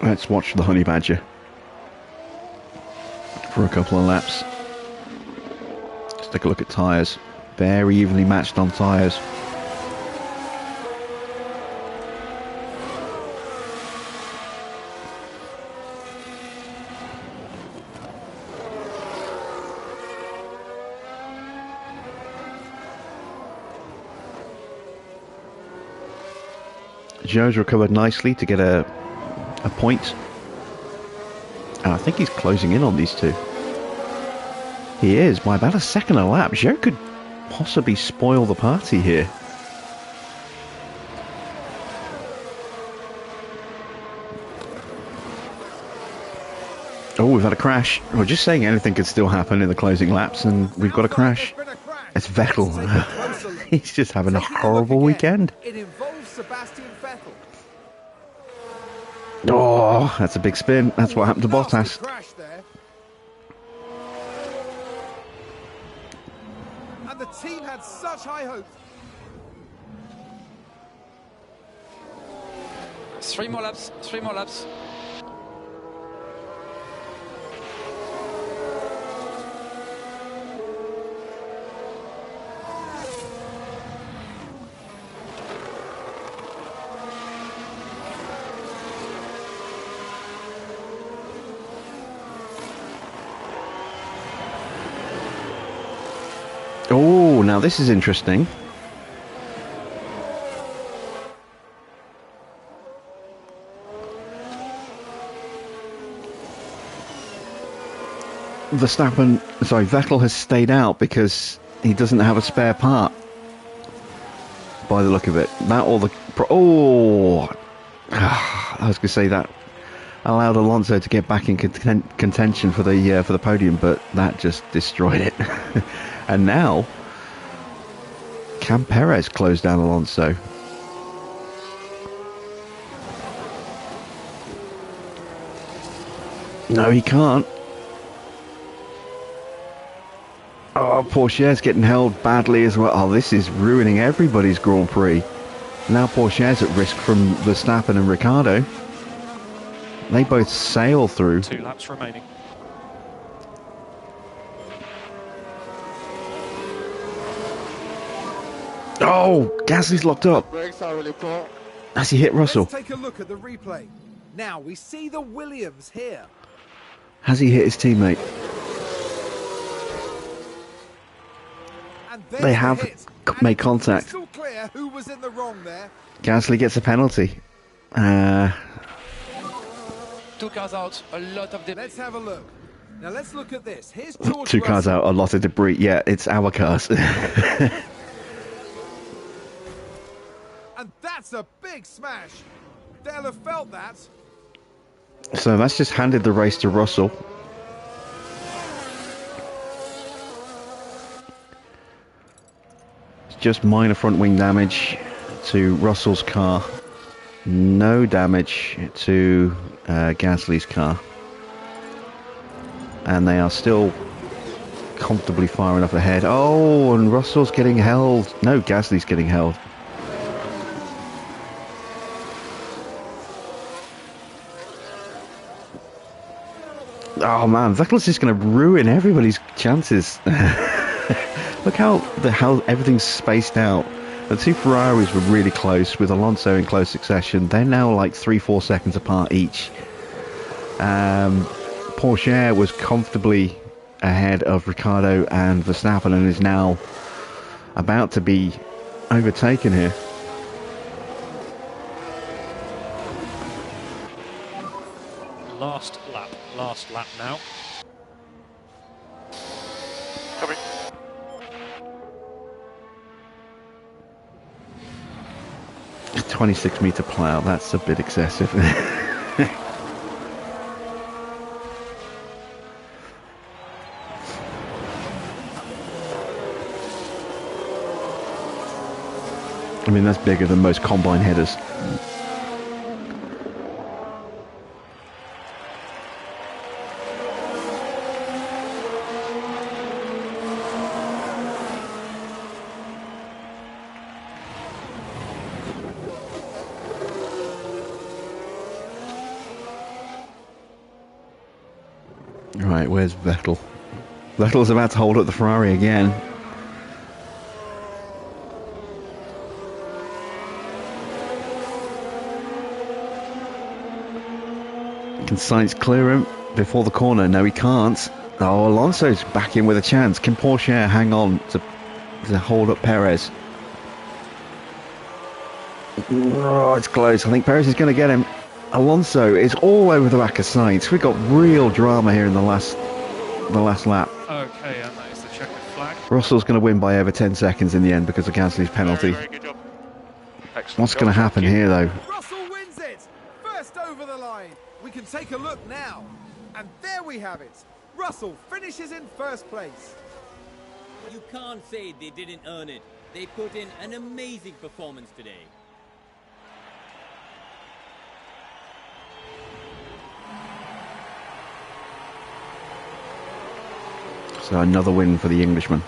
Let's watch the honey badger. for a couple of laps. Let's take a look at tyres. Very evenly matched on tyres. Joe's recovered nicely to get a point. And I think he's closing in on these two. He is, by about a second a lap. Joe could possibly spoil the party here. Oh, we've had a crash. We're just saying anything could still happen in the closing laps, and we've got a crash. It's Vettel. He's just having a horrible weekend. It involves Sebastian Vettel. Oh, that's a big spin. That's what happened to Bottas. Crash there. And the team had such high hopes. 3 more laps, 3 more laps. Oh, now this is interesting. Vettel has stayed out because he doesn't have a spare part. By the look of it, that or the I was going to say that allowed Alonso to get back in contention for the podium, but that just destroyed it. And now, can Perez close down Alonso? No, he can't. Oh, Pourchaire's getting held badly as well. Oh, this is ruining everybody's Grand Prix. Now Pourchaire's at risk from Verstappen and Ricciardo. They both sail through. 2 laps remaining. Oh, Gasly's locked up. Brakes are really poor. As he hit Russell. Let's take a look at the replay. Now we see the Williams here. Has he hit his teammate? And there's They the have hit. made contact. Crystal clear who was in the wrong there. Gasly gets a penalty. 2 cars out, a lot of debris. Let's have a look. Now let's look at this. Here's George 2 cars Russell. out, a lot of debris. Yeah, it's our cars. And that's a big smash. They'll have felt that. So that's just handed the race to Russell. It's just minor front wing damage to Russell's car. No damage to Gasly's car. And they are still comfortably far enough ahead. Oh, and Russell's getting held. No, Gasly's getting held. Oh man, Vettel's just going to ruin everybody's chances. Look how everything's spaced out. The 2 Ferraris were really close with Alonso in close succession. They're now like 3-4 seconds apart each. Pourchaire was comfortably ahead of Ricciardo and Verstappen and is now about to be overtaken here. Last lap now. Copy. A 26-meter plough, that's a bit excessive. I mean, that's bigger than most combine headers. Right, where's Vettel? Vettel's about to hold up the Ferrari again. Can Sainz clear him before the corner? No, he can't. Oh, Alonso's back in with a chance. Can Porsche hang on to hold up Perez? Oh, it's close. I think Perez is going to get him. Alonso is all over the back of Sainz. We've got real drama here in the last lap. Okay, and that is the checkered flag. Russell's going to win by over 10 seconds in the end because of Gasly's penalty. Very good job. Excellent. What's going to happen here, though? Russell wins it! First over the line. We can take a look now. And there we have it. Russell finishes in first place. You can't say they didn't earn it. They put in an amazing performance today. So another win for the Englishman.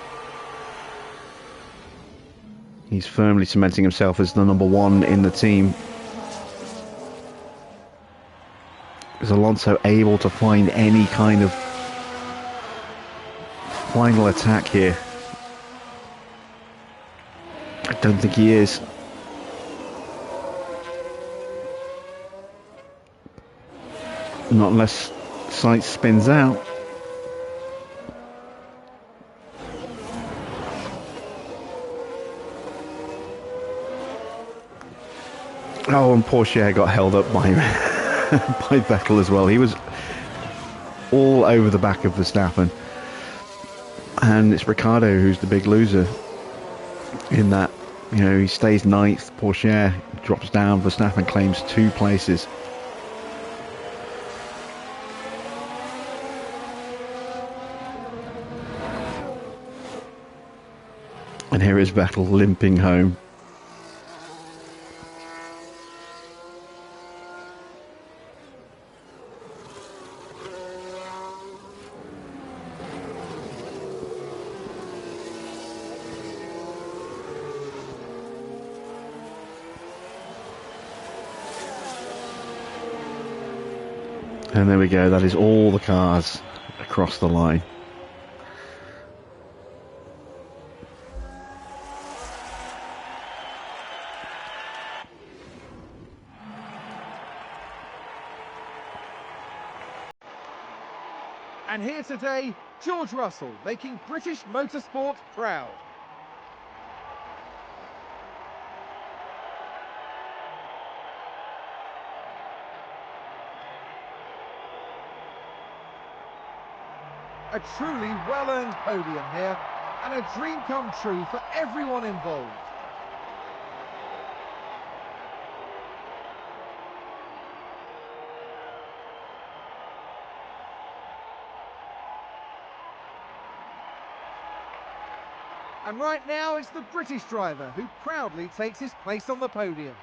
He's firmly cementing himself as the number one in the team. Is Alonso able to find any kind of final attack here? I don't think he is. Not unless Sainz spins out. Oh, and Porsche got held up by by Vettel as well. He was all over the back of Verstappen. And it's Ricciardo who's the big loser in that. You know, he stays ninth, Porsche drops down, Verstappen claims 2 places. And here is Vettel limping home. And there we go, that is all the cars across the line. And here today, George Russell making British motorsport proud. A truly well-earned podium here, and a dream come true for everyone involved. And right now it's the British driver who proudly takes his place on the podium.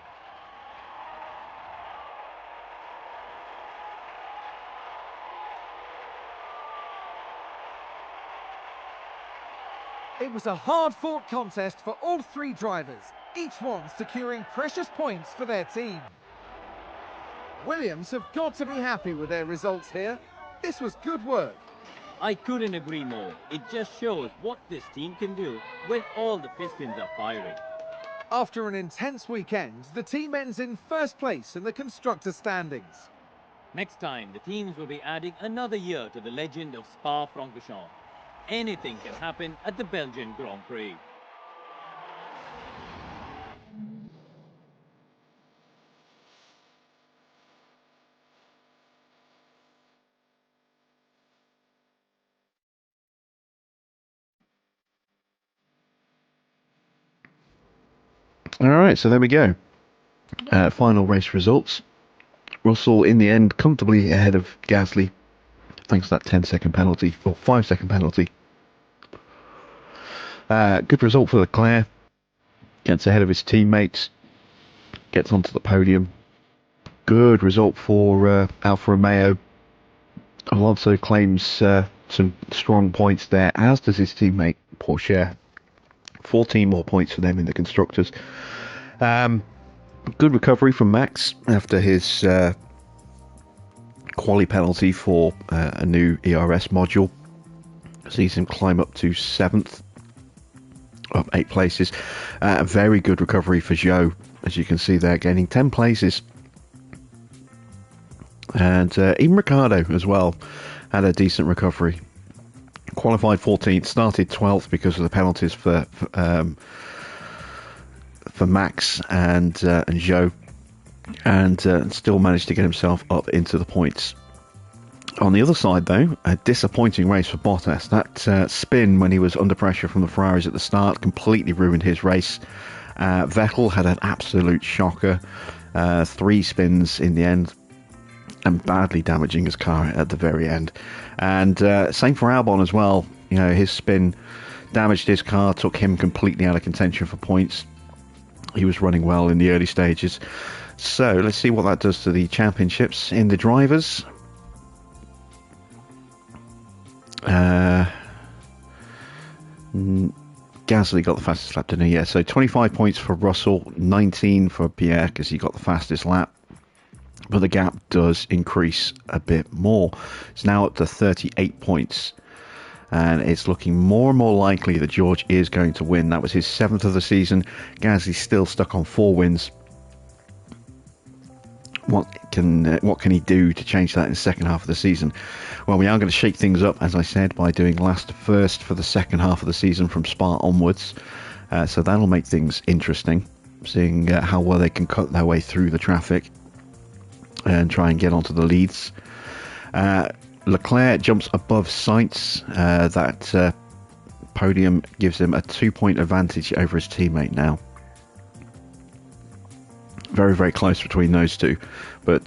It was a hard-fought contest for all 3 drivers, each one securing precious points for their team. Williams have got to be happy with their results here. This was good work. I couldn't agree more. It just shows what this team can do when all the pistons are firing. After an intense weekend, the team ends in first place in the constructor standings. Next time, the teams will be adding another year to the legend of Spa-Francorchamps. Anything can happen at the Belgian Grand Prix. Alright, so there we go. Final race results. Russell, in the end, comfortably ahead of Gasly, thanks to that 10-second penalty, or 5-second penalty. Good result for Leclerc. Gets ahead of his teammates. Gets onto the podium. Good result for Alfa Romeo. Alonso claims some strong points there, as does his teammate Porsche. 14 more points for them in the constructors. Good recovery from Max after his quali penalty for a new ERS module. Sees him climb up to 7th, up 8 places. A very good recovery for Zhou, as you can see there, gaining 10 places. And even Ricardo as well had a decent recovery. Qualified 14th, started 12th because of the penalties for Max and Zhou, and still managed to get himself up into the points. On the other side, though, a disappointing race for Bottas. That spin when he was under pressure from the Ferraris at the start completely ruined his race. Vettel had an absolute shocker. 3 spins in the end, and badly damaging his car at the very end. And same for Albon as well. You know, his spin damaged his car, took him completely out of contention for points. He was running well in the early stages. So let's see what that does to the championships. In the drivers, Gasly got the fastest lap, didn't he? Yeah, so 25 points for Russell, 19 for Pierre because he got the fastest lap. But the gap does increase a bit more. It's now up to 38 points. And it's looking more and more likely that George is going to win. That was his 7th of the season. Gasly's still stuck on 4 wins. What can he do to change that in the second half of the season? Well, we are going to shake things up, as I said, by doing last first for the second half of the season from Spa onwards. So that'll make things interesting, seeing how well they can cut their way through the traffic and try and get onto the leads. Leclerc jumps above Sainz. That podium gives him a 2-point advantage over his teammate now. Very, very close between those two, but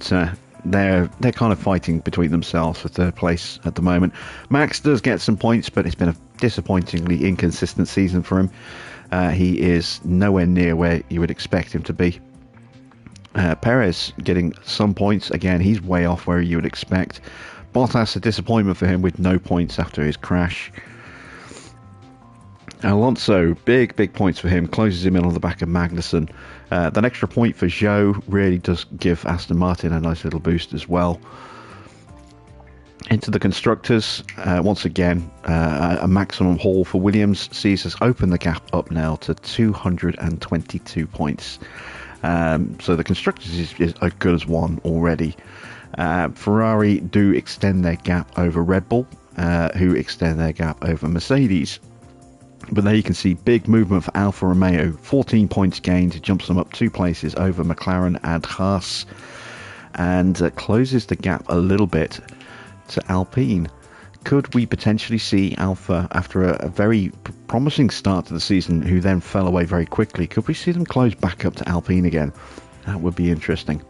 they're kind of fighting between themselves for 3rd place at the moment. Max does get some points, but it's been a disappointingly inconsistent season for him. He is nowhere near where you would expect him to be. Perez getting some points. Again, he's way off where you would expect. Bottas, a disappointment for him with no points after his crash. Alonso, big points for him. Closes him in on the back of Magnussen. That extra point for Zhou really does give Aston Martin a nice little boost as well. Into the constructors, once again, a maximum haul for Williams sees us open the gap up now to 222 points. So the constructors is as good as one already. Ferrari do extend their gap over Red Bull, who extend their gap over Mercedes. But there you can see big movement for Alfa Romeo, 14 points gained, jumps them up 2 places over McLaren and Haas, and closes the gap a little bit to Alpine. Could we potentially see Alfa, after a very promising start to the season, who then fell away very quickly, could we see them close back up to Alpine again? That would be interesting.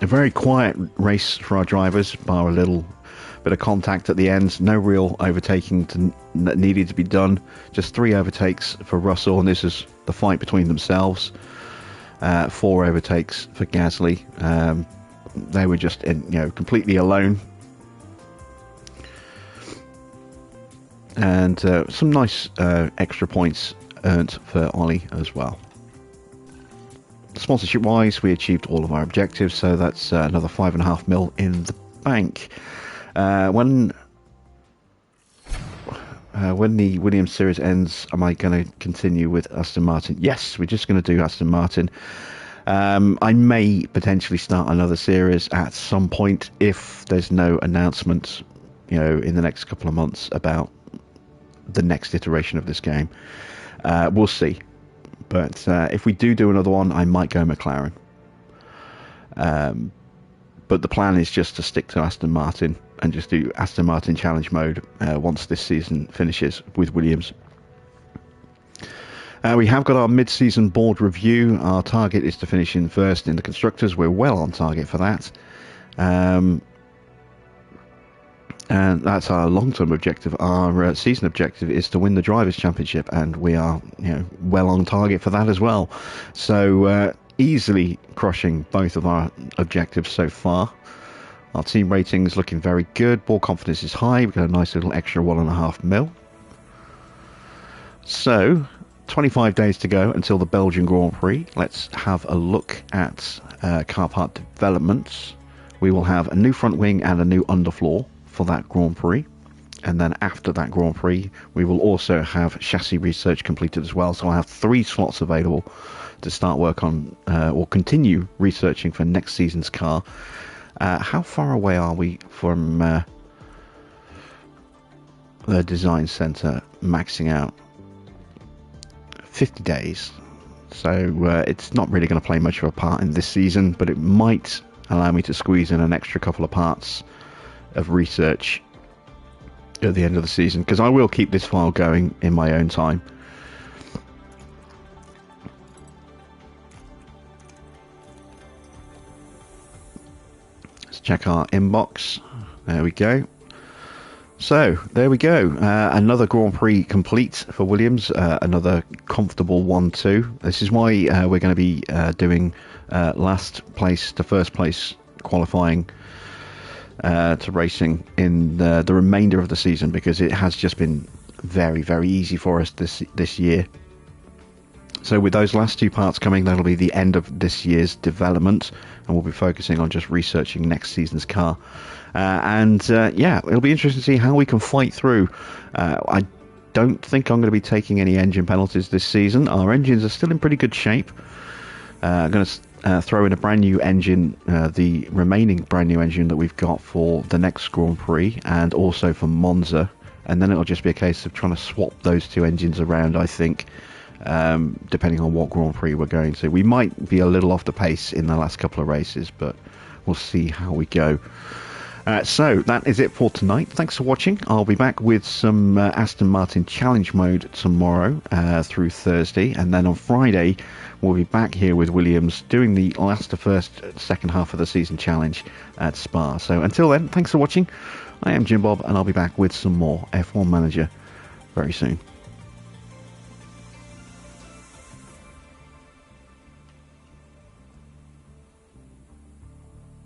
A very quiet race for our drivers, bar a little bit of contact at the end. No real overtaking that needed to be done. Just 3 overtakes for Russell, and this is the fight between themselves. 4 overtakes for Gasly. They were just completely alone. And some nice extra points earned for Ollie as well. Sponsorship wise, we achieved all of our objectives, so that's another 5.5 mil in the bank. When the Williams series ends, am I going to continue with Aston Martin? Yes, we're just going to do Aston Martin. I may potentially start another series at some point if there's no announcement, in the next couple of months about the next iteration of this game. We'll see. But if we do another one, I might go McLaren. But the plan is just to stick to Aston Martin and just do Aston Martin challenge mode once this season finishes with Williams. We have got our mid-season board review. Our target is to finish in first in the constructors. We're well on target for that. And that's our long-term objective. Our season objective is to win the Drivers' Championship, and we are well on target for that as well. So easily crushing both of our objectives so far. Our team ratings looking very good. Ball confidence is high. We've got a nice little extra 1.5 mil. So 25 days to go until the Belgian Grand Prix. Let's have a look at car part developments. We will have a new front wing and a new underfloor for that Grand Prix. And then after that Grand Prix, we will also have chassis research completed as well. So I have 3 slots available to start work on or continue researching for next season's car. How far away are we from the design center maxing out? 50 days. So it's not really going to play much of a part in this season, but it might allow me to squeeze in an extra couple of parts of research at the end of the season, because I will keep this file going in my own time. Let's check our inbox. There we go. So there we go. Another Grand Prix complete for Williams. Another comfortable 1-2. This is why we're going to be doing last place to first place qualifying to racing in the remainder of the season, because it has just been very, very easy for us this year. So with those last 2 parts coming, that'll be the end of this year's development, and we'll be focusing on just researching next season's car. Yeah, it'll be interesting to see how we can fight through. I don't think I'm going to be taking any engine penalties this season. Our engines are still in pretty good shape. I'm going to throw in a brand new engine, the remaining brand new engine that we've got for the next Grand Prix and also for Monza, and then it'll just be a case of trying to swap those 2 engines around, I think, depending on what Grand Prix we're going to. We might be a little off the pace in the last couple of races, but we'll see how we go. So that is it for tonight. Thanks for watching. I'll be back with some Aston Martin Challenge Mode tomorrow through Thursday, and then on Friday we'll be back here with Williams doing the last to first second half of the season challenge at Spa. So until then, thanks for watching. I am Jim Bob, and I'll be back with some more F1 Manager very soon.